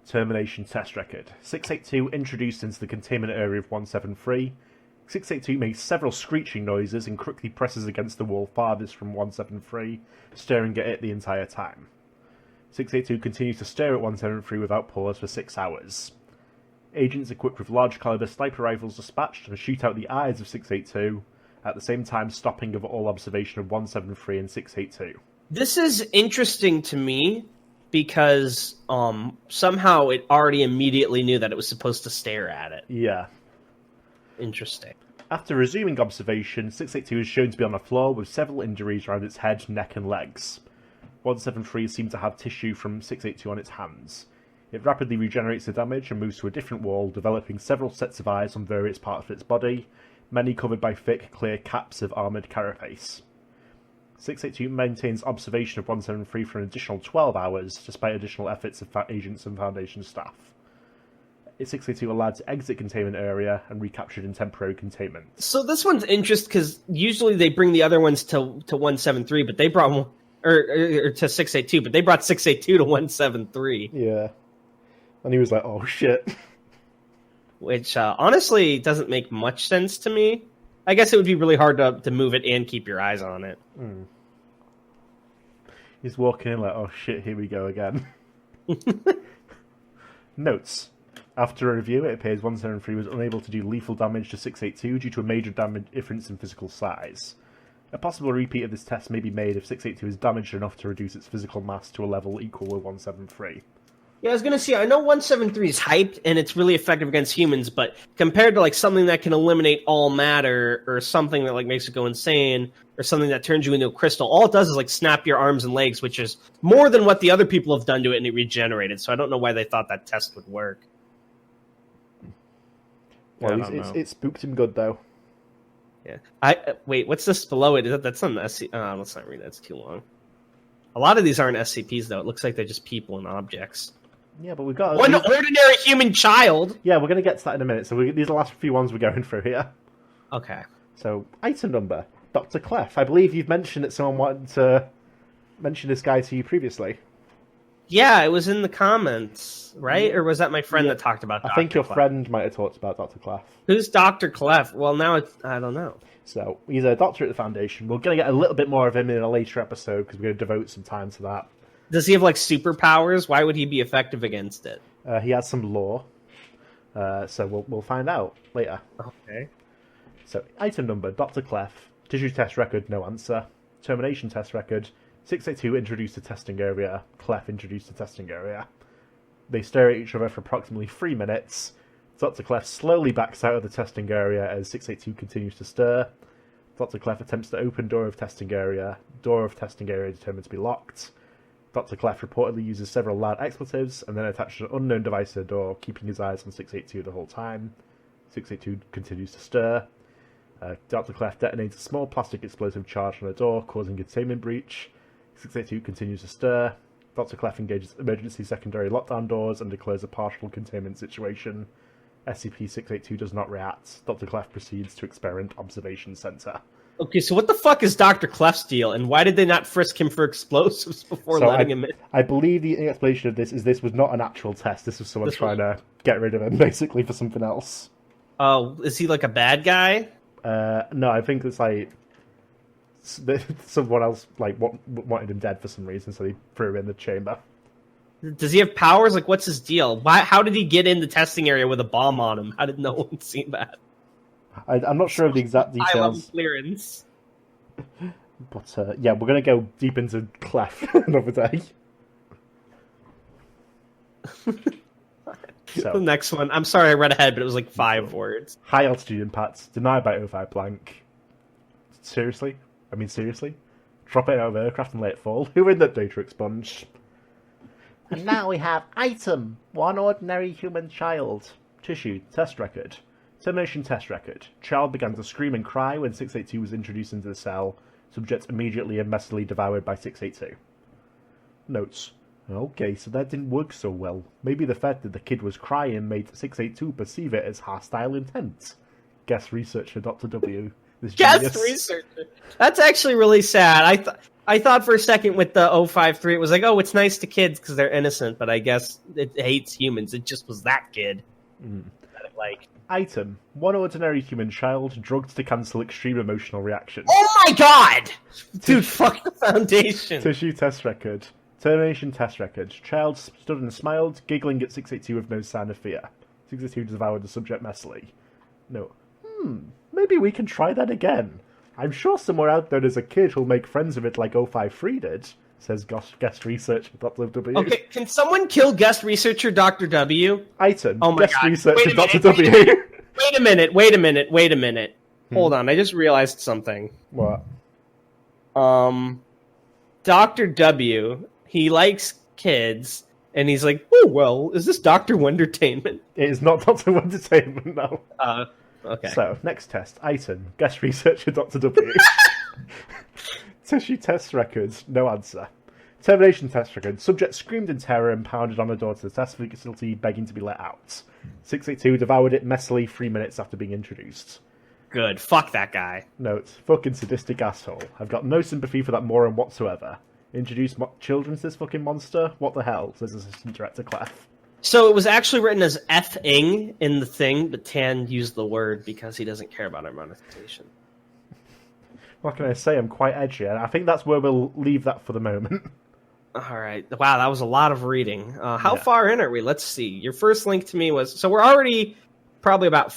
Termination test record. 682 introduced into the containment area of 173. 682 makes several screeching noises and quickly presses against the wall farthest from 173, staring at it the entire time. 682 continues to stare at 173 without pause for 6 hours. Agents equipped with large caliber sniper rifles dispatched and shoot out the eyes of 682, at the same time stopping of all observation of 173 and 682. This is interesting to me because somehow it already immediately knew that it was supposed to stare at it. Yeah. Interesting. After resuming observation, 682 is shown to be on the floor with several injuries around its head, neck, and legs. 173 seemed to have tissue from 682 on its hands. It rapidly regenerates the damage and moves to a different wall, developing several sets of eyes on various parts of its body, many covered by thick, clear caps of armoured carapace. 682 maintains observation of 173 for an additional 12 hours, despite additional efforts of agents and Foundation staff. 682 allowed to exit containment area and recaptured in temporary containment. So this one's interesting because usually they bring the other ones to 173, but they brought one, or to 682, but they brought 682 to 173. Yeah. And he was like, oh shit. Which honestly doesn't make much sense to me. I guess it would be really hard to move it and keep your eyes on it. He's walking in like, oh shit, here we go again. Notes. After a review, it appears 173 was unable to do lethal damage to 682 due to a major damage difference in physical size. A possible repeat of this test may be made if 682 is damaged enough to reduce its physical mass to a level equal with 173. Yeah, I was gonna say, I know 173 is hyped and it's really effective against humans, but compared to like something that can eliminate all matter or something that like makes it go insane or something that turns you into a crystal, all it does is like snap your arms and legs, which is more than what the other people have done to it, and it regenerated. So I don't know why they thought that test would work. Well, it spooked him good though. Yeah. Wait, what's this below it? That's not an SCP. Let's not read that. It's too long. A lot of these aren't SCPs though. It looks like they're just people and objects. Yeah, but we've got one ordinary human child. Yeah, we're going to get to that in a minute. So these are the last few ones we're going through here. Okay. So item number, Dr. Clef. I believe you've mentioned that someone wanted to mention this guy to you previously. Yeah, it was in the comments, right? Or was that my friend that talked about Dr. I think your Clef? friend might have talked about Dr. Clef. Who's Dr. Clef? Well, now I don't know. So he's a doctor at the Foundation. We're going to get a little bit more of him in a later episode because we're going to devote some time to that. Does he have like superpowers? Why would he be effective against it? He has some lore, so we'll find out later. Okay. So item number, Dr. Clef. Tissue test record, no answer. Termination test record. 682 introduced to testing area. Clef introduced to testing area. They stare at each other for approximately 3 minutes. Dr. Clef slowly backs out of the testing area as 682 continues to stir. Dr. Clef attempts to open door of testing area. Door of testing area determined to be locked. Dr. Clef reportedly uses several loud expletives and then attaches an unknown device to the door, keeping his eyes on 682 the whole time. 682 continues to stir. Dr. Clef detonates a small plastic explosive charge on the door, causing a containment breach. 682 continues to stir. Dr. Clef engages emergency secondary lockdown doors and declares a partial containment situation. SCP-682 does not react. Dr. Clef proceeds to Experiment Observation Center. Okay, so what the fuck is Dr. Clef's deal, and why did they not frisk him for explosives before letting him in? I believe the explanation of this was not an actual test. This was someone trying to get rid of him, basically, for something else. Oh, is he like a bad guy? No, I think it's like someone else like wanted him dead for some reason, so they threw him in the chamber. Does he have powers? Like, what's his deal? How did he get in the testing area with a bomb on him? How did no one see that? I'm not sure of the exact details. Clearance. But yeah, we're going to go deep into Clef another day. So, the next one. I'm sorry I read ahead, but it was like 5 words. High altitude impacts denied by O5 blank. Seriously? I mean, seriously? Drop it out of aircraft and let it fall? Who in that data expunge? And now we have item. One ordinary human child. Tissue. Test record. Termination test record. Child began to scream and cry when 682 was introduced into the cell. Subject immediately and messily devoured by 682. Notes. Okay, so that didn't work so well. Maybe the fact that the kid was crying made 682 perceive it as hostile intent. Guest researcher Dr. W. Guest researcher? That's actually really sad. I thought for a second with the 053 it was like, oh, it's nice to kids because they're innocent, but I guess it hates humans. It just was that kid. That it liked. Item. One ordinary human child drugged to cancel extreme emotional reaction. Oh my god! Dude, fuck the Foundation. Tissue test record. Termination test record. Child stood and smiled, giggling at 682 with no sign of fear. 682 devoured the subject messily. No. Maybe we can try that again. I'm sure somewhere out there there's a kid who'll make friends of it like 053 did, says guest researcher Dr. W. Okay, can someone kill guest researcher Dr. W? Item. Oh my guest god. researcher Wait a Dr. minute, W. Wait a minute. Hold on, I just realized something. What? Dr. W, he likes kids, and he's like, oh, well, is this Dr. Wondertainment? It is not Dr. Entertainment, no. Okay. So, next test. Item. Guest researcher Dr. W. Tissue test records. No answer. Termination test record. Subject screamed in terror and pounded on the door to the test facility, begging to be let out. 682 devoured it messily 3 minutes after being introduced. Good. Fuck that guy. Note. Fucking sadistic asshole. I've got no sympathy for that moron whatsoever. Introduce children to this fucking monster? What the hell? Says Assistant Director Clef. So it was actually written as F-ing in the thing, but Tan used the word because he doesn't care about our monetization. What can I say? I'm quite edgy, and I think that's where we'll leave that for the moment. All right. Wow, that was a lot of reading. How far in are we? Let's see. Your first link to me was... So we're already probably about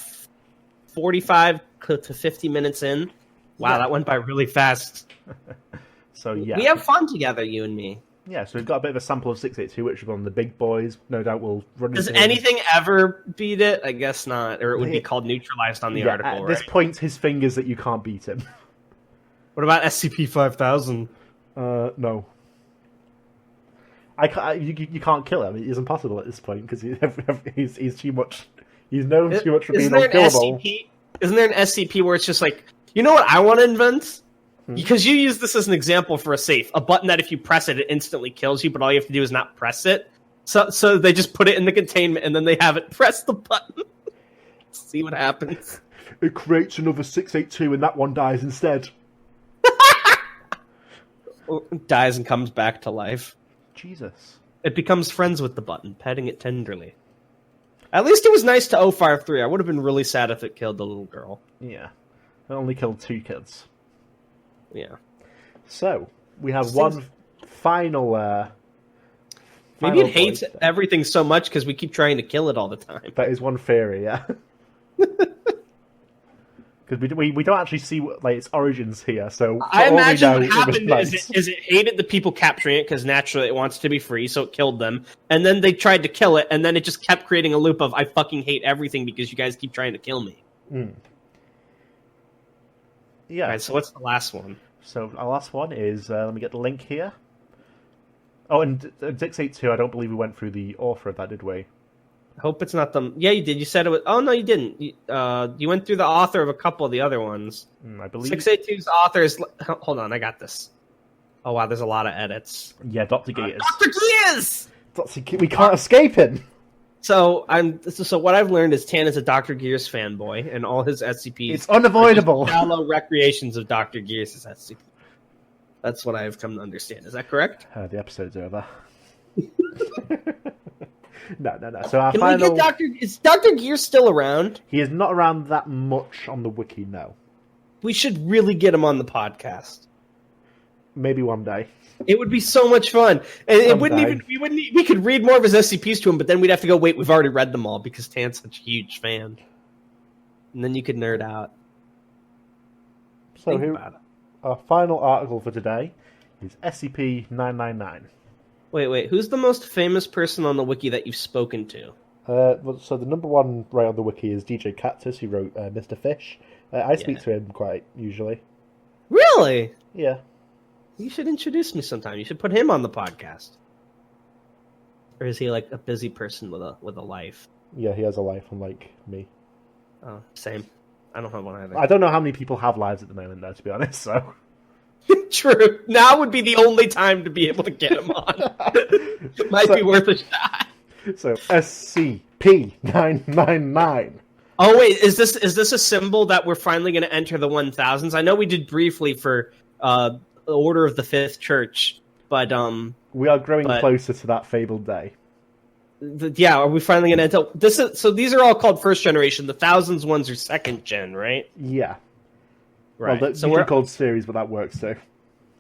45 to 50 minutes in. Wow, that went by really fast. So, yeah. We have fun together, you and me. Yeah, so we've got a bit of a sample of 682, which is one of the big boys. No doubt we'll run Does into anything ever beat it? I guess not. Or it would be called neutralized on the article, at this point, his fingers that you can't beat him. What about SCP-5000? No. You can't kill him. It's impossible at this point, because he's too much... He's known too much for being unkillable. Isn't there an SCP where it's just like, you know what I want to invent? Because you use this as an example for a safe. A button that if you press it, it instantly kills you, but all you have to do is not press it. So they just put it in the containment, and then they have it press the button. See what happens. It creates another 682, and that one dies instead. Dies and comes back to life. Jesus. It becomes friends with the button, petting it tenderly. At least it was nice to 053. I would have been really sad if it killed the little girl. Yeah. It only killed 2 kids. Yeah. So, we have one final... Maybe it hates everything so much because we keep trying to kill it all the time. That is one theory, yeah. Because we don't actually see its origins here, so... I imagine what happened is it hated the people capturing it because naturally it wants to be free, so it killed them. And then they tried to kill it, and then it just kept creating a loop of, I fucking hate everything because you guys keep trying to kill me. Yeah. All right, so what's the last one? So our last one is, let me get the link here. Oh, and 682, I don't believe we went through the author of that, did we? I hope it's not them. Yeah, you did. You said it was... Oh, no, you didn't. You went through the author of a couple of the other ones. I believe... 682's author is... Hold on, I got this. Oh, wow, there's a lot of edits. Yeah, Dr. Gears. Dr. Gears! We can't escape him! So what I've learned is Tan is a Dr. Gears fanboy, and all his SCPs... It's unavoidable! Shallow recreations of Dr. Gears' SCP. That's what I've come to understand. Is that correct? The episode's over. No. So our Can final... we get Is Dr. Gears still around? He is not around that much on the wiki, no. We should really get him on the podcast. Maybe one day. It would be so much fun. And it wouldn't even we could read more of his SCPs to him, but then we'd have to go, wait, we've already read them all because Tan's such a huge fan. And then you could nerd out. So our final article for today is SCP-999. Wait, who's the most famous person on the wiki that you've spoken to? So the number one right on the wiki is DJ Cactus, who wrote Mr. Fish. I speak to him quite usually. Really? Yeah. You should introduce me sometime. You should put him on the podcast. Or is he like a busy person with a life? Yeah, he has a life, unlike me. Oh, same. I don't have one either. I don't know how many people have lives at the moment, though, to be honest, so... True. Now would be the only time to be able to get him on. Might be worth a shot. So, SCP-999. Oh, wait, is this a symbol that we're finally going to enter the 1000s? I know we did briefly for Order of the Fifth Church, but... we are growing closer to that fabled day. Are we finally going to enter... So these are all called first generation. The thousands ones are second gen, right? Yeah. Right. Well, we're called series, but that works too.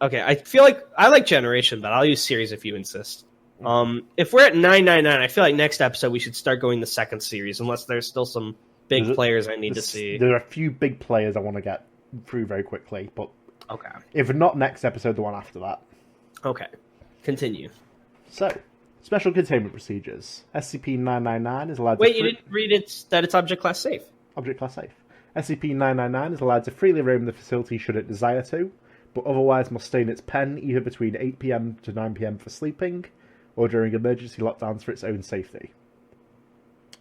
Okay, I feel like I like generation, but I'll use series if you insist. If we're at 999, I feel like next episode we should start going the second series, unless there's still some big players I need to see. There are a few big players I want to get through very quickly, but okay, if not next episode, the one after that. Okay, continue. So, special containment procedures. SCP-999 is allowed to... Wait, you didn't read that it's object class safe. Object class safe. SCP-999 is allowed to freely roam the facility should it desire to, but otherwise must stay in its pen either between 8 PM to 9 PM for sleeping, or during emergency lockdowns for its own safety.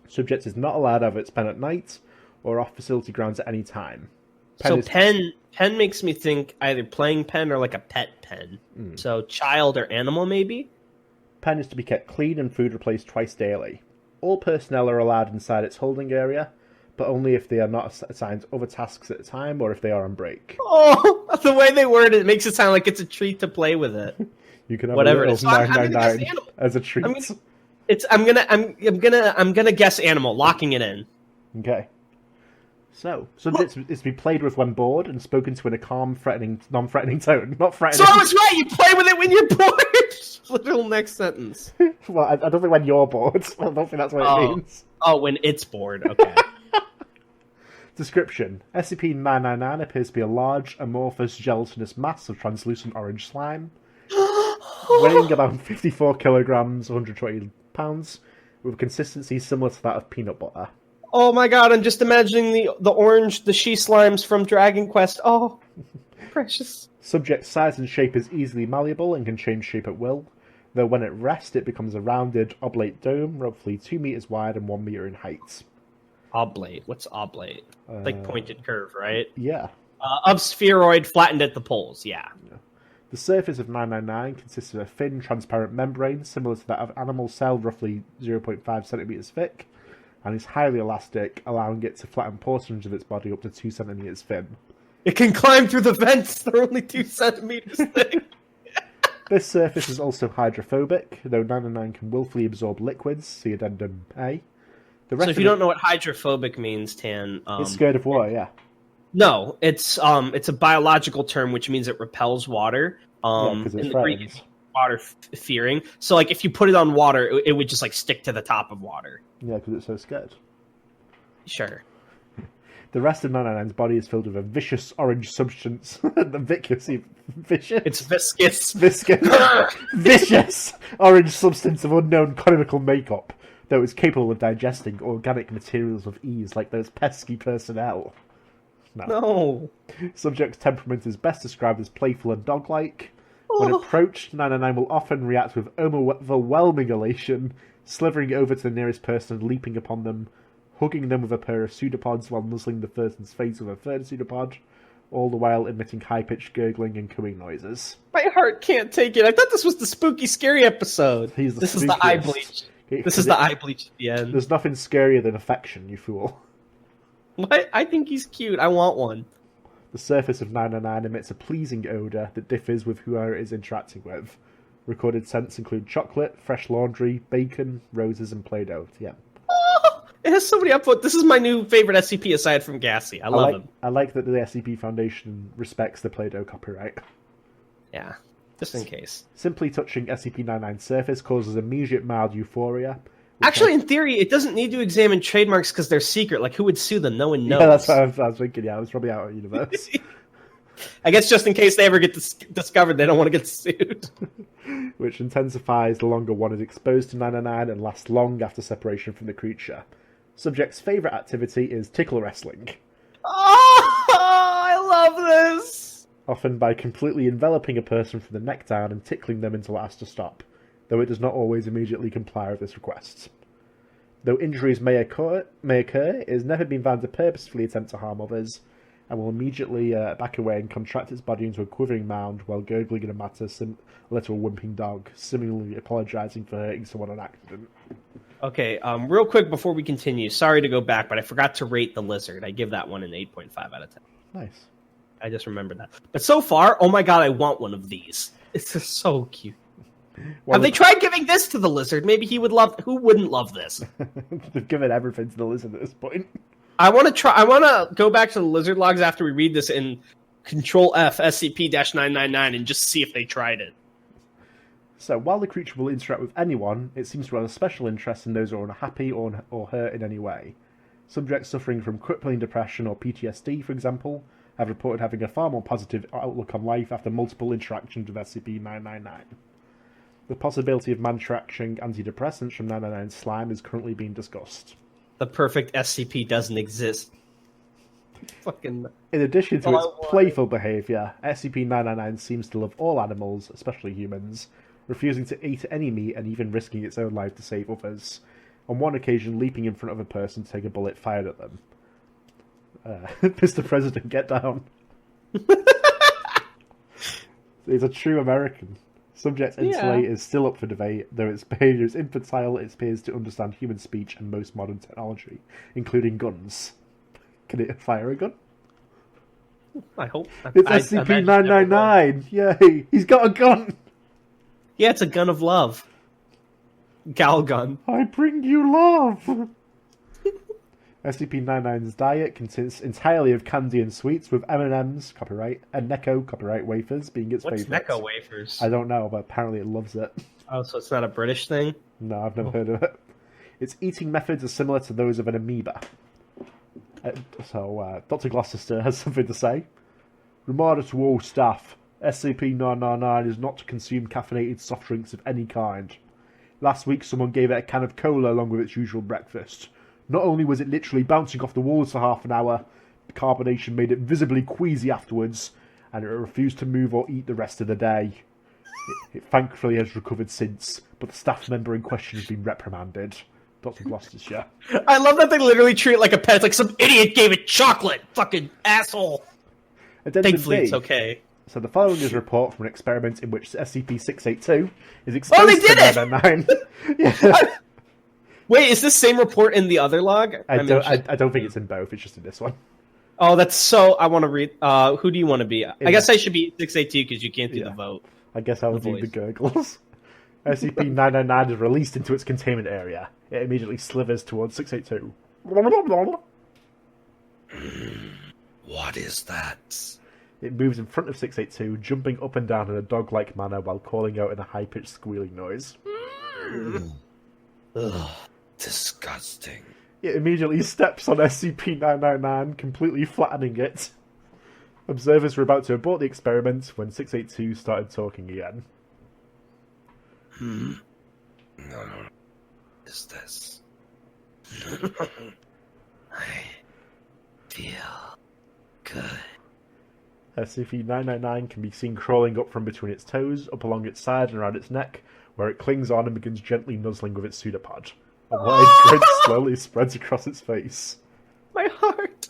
Subject is not allowed out of its pen at night, or off facility grounds at any time. Pen makes me think either playing pen or like a pet pen. So child or animal, maybe? Pen is to be kept clean and food replaced twice daily. All personnel are allowed inside its holding area, but only if they are not assigned other tasks at a time or if they are on break. Oh, the way they word it makes it sound like it's a treat to play with it. You can have Whatever a it is. little So I'm gonna guess 999 animal. as a treat. I'm gonna guess animal, locking it in. Okay. So, subject is to be played with when bored and spoken to in a calm, non-threatening tone. Not threatening. So I was right. You play with it when you're bored. Literal next sentence. Well, I don't think when you're bored. I don't think that's what it means. Oh, when it's bored. Okay. Description: SCP-999 appears to be a large, amorphous, gelatinous mass of translucent orange slime, weighing about 54 kilograms, 120 pounds, with a consistency similar to that of peanut butter. Oh my god! I'm just imagining the she slimes from Dragon Quest. Oh, precious. Subject's size and shape is easily malleable and can change shape at will, though when at rest it becomes a rounded, oblate dome, roughly 2 meters wide and 1 meter in height. Oblate. What's oblate? Like pointed curve, right? Yeah. Of spheroid, flattened at the poles. Yeah. The surface of 999 consists of a thin, transparent membrane similar to that of animal cell, roughly 0.5 centimeters thick, and is highly elastic, allowing it to flatten portions of its body up to 2 centimeters thin. It can climb through the vents. They're only 2 centimeters thick. This surface is also hydrophobic, though 999 can willfully absorb liquids, see Addendum A. So if you don't know what hydrophobic means, Tan... it's scared of water, yeah. No, it's a biological term which means it repels water. Because in it the Greek, threatens. it's water fearing. So like if you put it on water, it would just like stick to the top of water. Yeah, because it's so scared. Sure. The rest of 999's body is filled with a vicious orange substance. The vicious. It's viscous. Vicious orange substance of unknown conical makeup, though it's capable of digesting organic materials with ease, like those pesky personnel. No. Subject's temperament is best described as playful and dog-like. When approached, 999 will often react with overwhelming elation, slithering over to the nearest person and leaping upon them, hugging them with a pair of pseudopods while nuzzling the person's face with a third pseudopod, all the while emitting high-pitched gurgling and cooing noises. My heart can't take it. I thought this was the spooky, scary episode. This is the eye bleach. This is the eye bleach at the end. There's nothing scarier than affection, you fool. What? I think he's cute. I want one. The surface of 999 emits a pleasing odour that differs with whoever it is interacting with. Recorded scents include chocolate, fresh laundry, bacon, roses, and Play-Doh. Yeah. Oh, it has so many upvotes. This is my new favorite SCP aside from Gassy. I love him. I like that the SCP Foundation respects the Play-Doh copyright. Yeah, just in case. Simply touching SCP-99's surface causes immediate mild euphoria. Actually, in theory, it doesn't need to examine trademarks because they're secret. Like, who would sue them? No one knows. Yeah, that's what I was thinking. Yeah, I was probably out of universe. I guess just in case they ever get discovered, they don't want to get sued. Which intensifies the longer one is exposed to 999 and lasts long after separation from the creature. Subject's favourite activity is tickle wrestling. Oh, I love this! Often by completely enveloping a person from the neck down and tickling them until asked to stop, though it does not always immediately comply with this request. Though injuries may occur, it has never been found to purposefully attempt to harm others, and will immediately back away and contract its body into a quivering mound while gurgling in a manner similar to a whimpering dog, similarly apologising for hurting someone on accident. Okay, real quick before we continue, sorry to go back, but I forgot to rate the lizard. I give that one an 8.5 out of 10. Nice. I just remembered that. But so far, oh my god, I want one of these. It's just so cute. Have they tried giving this to the lizard? Maybe he would love. Who wouldn't love this? They've given everything to the lizard at this point. I want to go back to the lizard logs after we read this in Control F SCP-999 and just see if they tried it. So while the creature will interact with anyone, it seems to have a special interest in those who are unhappy or hurt in any way. Subjects suffering from crippling depression or PTSD, for example, have reported having a far more positive outlook on life after multiple interactions with SCP-999. The possibility of manufacturing antidepressants from 999's slime is currently being discussed. The perfect SCP doesn't exist. Fucking. In addition to Oh, its I want playful behaviour, SCP-999 seems to love all animals, especially humans, refusing to eat any meat and even risking its own life to save others. On one occasion, leaping in front of a person to take a bullet fired at them. Mr. President, get down. He's a true American. Subject's intellect is still up for debate, though its behaviour is infantile. It appears to understand human speech and most modern technology, including guns. Can it fire a gun? I hope. It's SCP-999! Yay! He's got a gun! Yeah, it's a gun of love. Gal gun. I bring you love! SCP-99's diet consists entirely of candy and sweets, with M&M's, copyright, and Necco, copyright, wafers being its What's favourite. Necco wafers? I don't know, but apparently it loves it. Oh, so it's not a British thing? No, I've never heard of it. Its eating methods are similar to those of an amoeba. Dr. Gloucester has something to say. Reminder to all staff, SCP-999 is not to consume caffeinated soft drinks of any kind. Last week someone gave it a can of cola along with its usual breakfast. Not only was it literally bouncing off the walls for half an hour, the carbonation made it visibly queasy afterwards, and it refused to move or eat the rest of the day. It thankfully has recovered since, but the staff member in question has been reprimanded. Dr. Gloucestershire. I love that they literally treat it like a pet. It's like some idiot gave it chocolate. Fucking asshole. Thankfully, it's okay. So the following is a report from an experiment in which SCP-682 is exposed they did to 999. Yeah. Wait, is this same report in the other log? I don't think it's in both. It's just in this one. Oh, that's so... I want to read... who do you want to be? I guess I should be 682 because you can't do the vote. I guess I'll do the gurgles. SCP-999 is released into its containment area. It immediately slithers towards 682. What is that? It moves in front of 682, jumping up and down in a dog-like manner while calling out in a high-pitched squealing noise. Ugh, disgusting. It immediately steps on SCP-999, completely flattening it. Observers were about to abort the experiment when 682 started talking again. No. Is this? I feel good. SCP-999 can be seen crawling up from between its toes, up along its side and around its neck, where it clings on and begins gently nuzzling with its pseudopod. A wide grin slowly spreads across its face. My heart!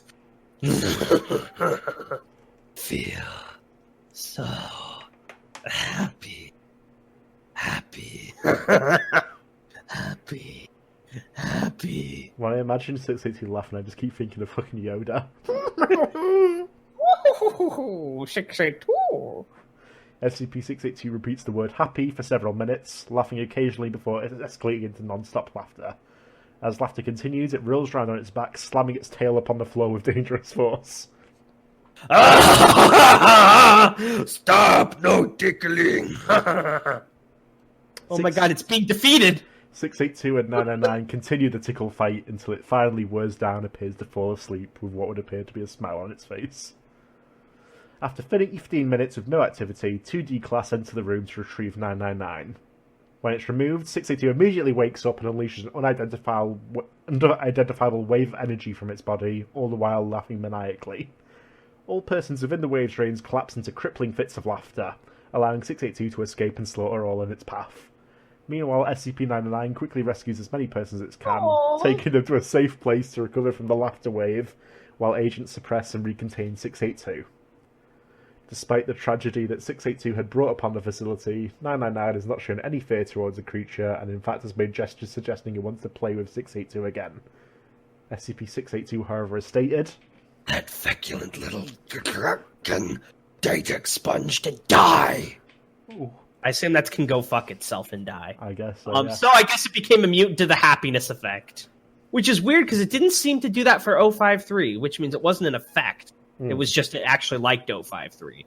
Feel so happy. Happy. Happy. Happy. When I imagine 682 laughing, I just keep thinking of fucking Yoda. 682! SCP-682 repeats the word happy for several minutes, laughing occasionally before escalating into non-stop laughter. As laughter continues, it rolls around on its back, slamming its tail upon the floor with dangerous force. Stop! No tickling! Oh my god, it's being defeated! 682 and 999 continue the tickle fight until it finally wears down and appears to fall asleep with what would appear to be a smile on its face. After 15 minutes of no activity, 2D class enter the room to retrieve 999. When it's removed, 682 immediately wakes up and unleashes an unidentifiable wave of energy from its body, all the while laughing maniacally. All persons within the wave's range collapse into crippling fits of laughter, allowing 682 to escape and slaughter all in its path. Meanwhile, SCP-999 quickly rescues as many persons as it can, taking them to a safe place to recover from the laughter wave, while agents suppress and recontain 682. Despite the tragedy that 682 had brought upon the facility, 999 has not shown any fear towards the creature, and in fact has made gestures suggesting it wants to play with 682 again. SCP-682, however, has stated, That feculent little can data expunge to die! Ooh, I assume that can go fuck itself and die. I guess so, yeah. So I guess it became immune to the happiness effect. Which is weird, because it didn't seem to do that for 053, which means it wasn't an effect. It was just it actually liked 053.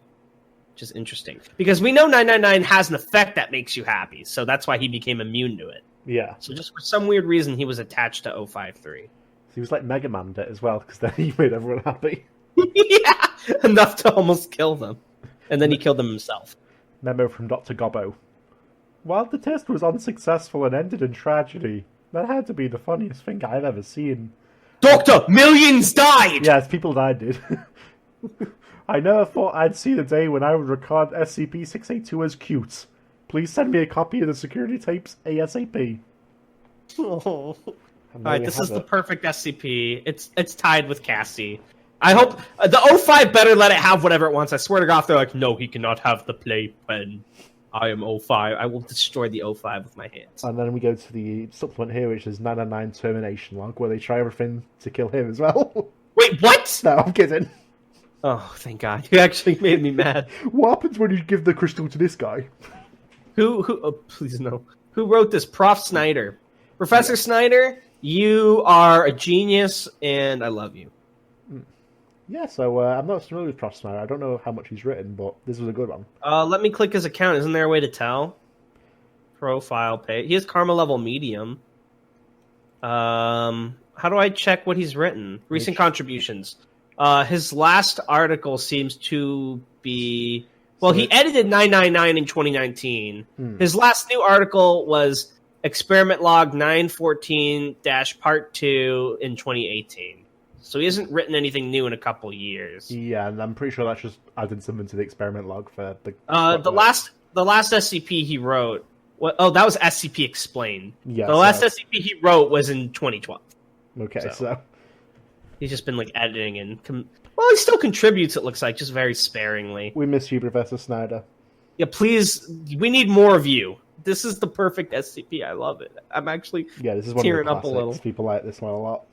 Which is interesting. Because we know 999 has an effect that makes you happy, so that's why he became immune to it. Yeah. So just for some weird reason, he was attached to 053. He was like Mega Man did as well, because then he made everyone happy. Yeah! Enough to almost kill them. And then he killed them himself. Memo from Dr. Gobbo. While the test was unsuccessful and ended in tragedy, that had to be the funniest thing I've ever seen. Doctor, millions died! Yes, people died, dude. I never thought I'd see the day when I would record SCP-682 as cute. Please send me a copy of the security tapes ASAP. Oh. Alright, this is the perfect SCP. It's tied with Cassie. I hope the O5 better let it have whatever it wants. I swear to God, if they're like, no, he cannot have the playpen. I am O5. I will destroy the O5 with my hands. And then we go to the supplement here, which is 999 Termination Log, where they try everything to kill him as well. Wait, what? No, I'm kidding. Oh, thank God. You actually made me mad. What happens when you give the crystal to this guy? Who, oh, please no. Who wrote this? Prof. Snyder. Professor Snyder, you are a genius, and I love you. Yeah, so I'm not familiar with Prof. Snyder. I don't know how much he's written, but this was a good one. Let me click his account. Isn't there a way to tell? Profile page. He has Karma level medium. How do I check what he's written? Recent contributions. His last article seems to be... Well, he edited 999 in 2019. His last new article was Experiment Log 914-Part 2 in 2018. So he hasn't written anything new in a couple years. Yeah, and I'm pretty sure that's just added something to the experiment log for the... the last SCP he wrote... that was SCP Explained. Yeah, the last SCP he wrote was in 2012. Okay, so... He's just been, like, editing and... Well, he still contributes, it looks like, just very sparingly. We miss you, Professor Snyder. Yeah, please, we need more of you. This is the perfect SCP. I love it. I'm actually this is one tearing of the up a little. People like this one a lot.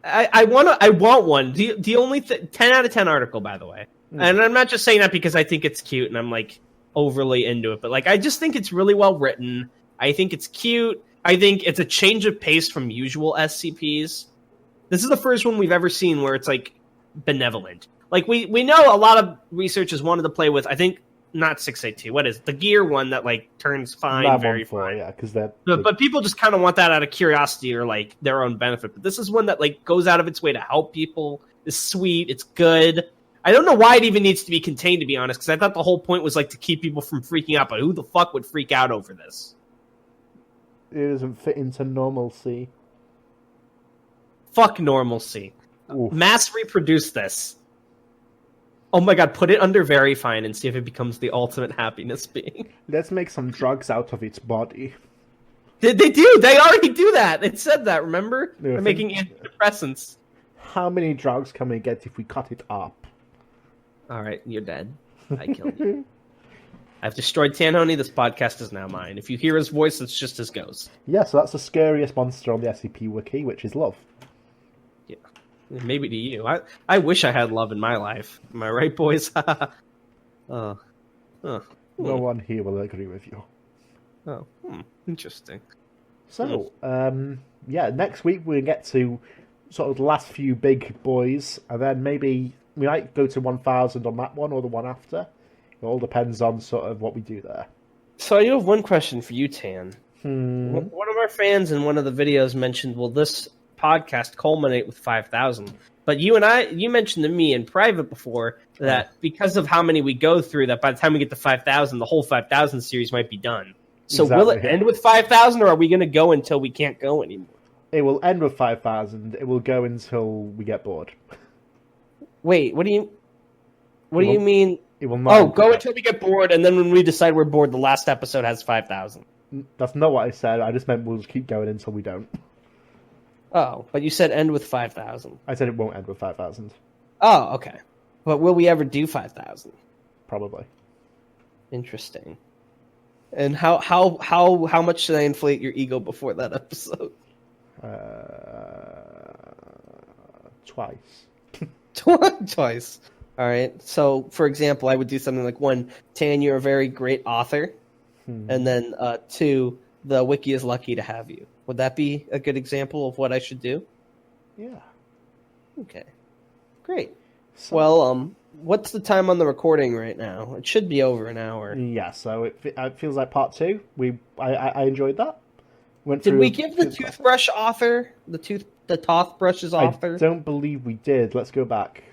I want one. The only 10 out of 10 article, by the way. And I'm not just saying that because I think it's cute and I'm like overly into it, but like I just think it's really well written. I think it's cute. I think it's a change of pace from usual SCPs. This is the first one we've ever seen where it's like benevolent. Like we know a lot of researchers wanted to play with. I think not 682. What is it? The gear one that like turns fine, very fine. Yeah, because that. But people just kind of want that out of curiosity or like their own benefit. But this is one that like goes out of its way to help people. It's sweet. It's good. I don't know why it even needs to be contained, to be honest, because I thought the whole point was like to keep people from freaking out. But who the fuck would freak out over this? It doesn't fit into normalcy. Fuck normalcy. Oof. Mass reproduce this. Oh my God, put it under very fine and see if it becomes the ultimate happiness being. Let's make some drugs out of its body. They do. They already do that. It said that, remember? Yeah, They're making antidepressants. How many drugs can we get if we cut it up? Alright, you're dead. I killed you. I've destroyed Tanhony. This podcast is now mine. If you hear his voice, it's just his ghost. Yeah, so that's the scariest monster on the SCP Wiki, which is love. Yeah. Maybe to you. I wish I had love in my life. Am I right, boys? No one here will agree with you. Oh, interesting. So, next week we'll get to sort of the last few big boys, and then maybe we might go to 1000 on that one or the one after. It all depends on sort of what we do there. So I do have one question for you, Tan. One of our fans in one of the videos mentioned, will this podcast culminate with 5,000? But you mentioned to me in private before that because of how many we go through, that by the time we get to 5,000, the whole 5,000 series might be done. So will it end with 5,000, or are we going to go until we can't go anymore? It will end with 5,000. It will go until we get bored. Wait, what do you mean? It will not. Go until we get bored, and then when we decide we're bored, the last episode has 5,000. That's not what I said. I just meant we'll just keep going until we don't. Oh, but you said end with 5,000. I said it won't end with 5,000. Oh, okay. But will we ever do 5,000? Probably. Interesting. And how much should I inflate your ego before that episode? Twice. Twice. All right. So, for example, I would do something like 1, Tan, you're a very great author, and then 2, the wiki is lucky to have you. Would that be a good example of what I should do? Yeah. Okay. Great. So, well, what's the time on the recording right now? It should be over an hour. Yeah. So it feels like part 2. I enjoyed that. Did we give the toothbrush author the toothbrush's author? I don't believe we did. Let's go back.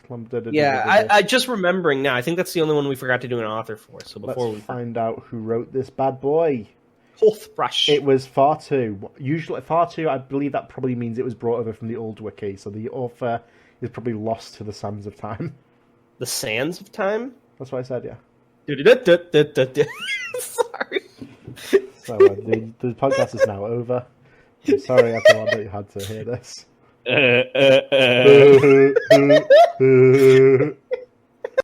Yeah, I just remembering now. I think that's the only one we forgot to do an author for. So before Let's find out who wrote this bad boy. Toothbrush. It was far too. Usually, far too. I believe that probably means it was brought over from the old wiki, so the author is probably lost to the sands of time. The sands of time? That's what I said, yeah. Sorry. So the podcast is now over. I'm sorry, everyone, that you had to hear this.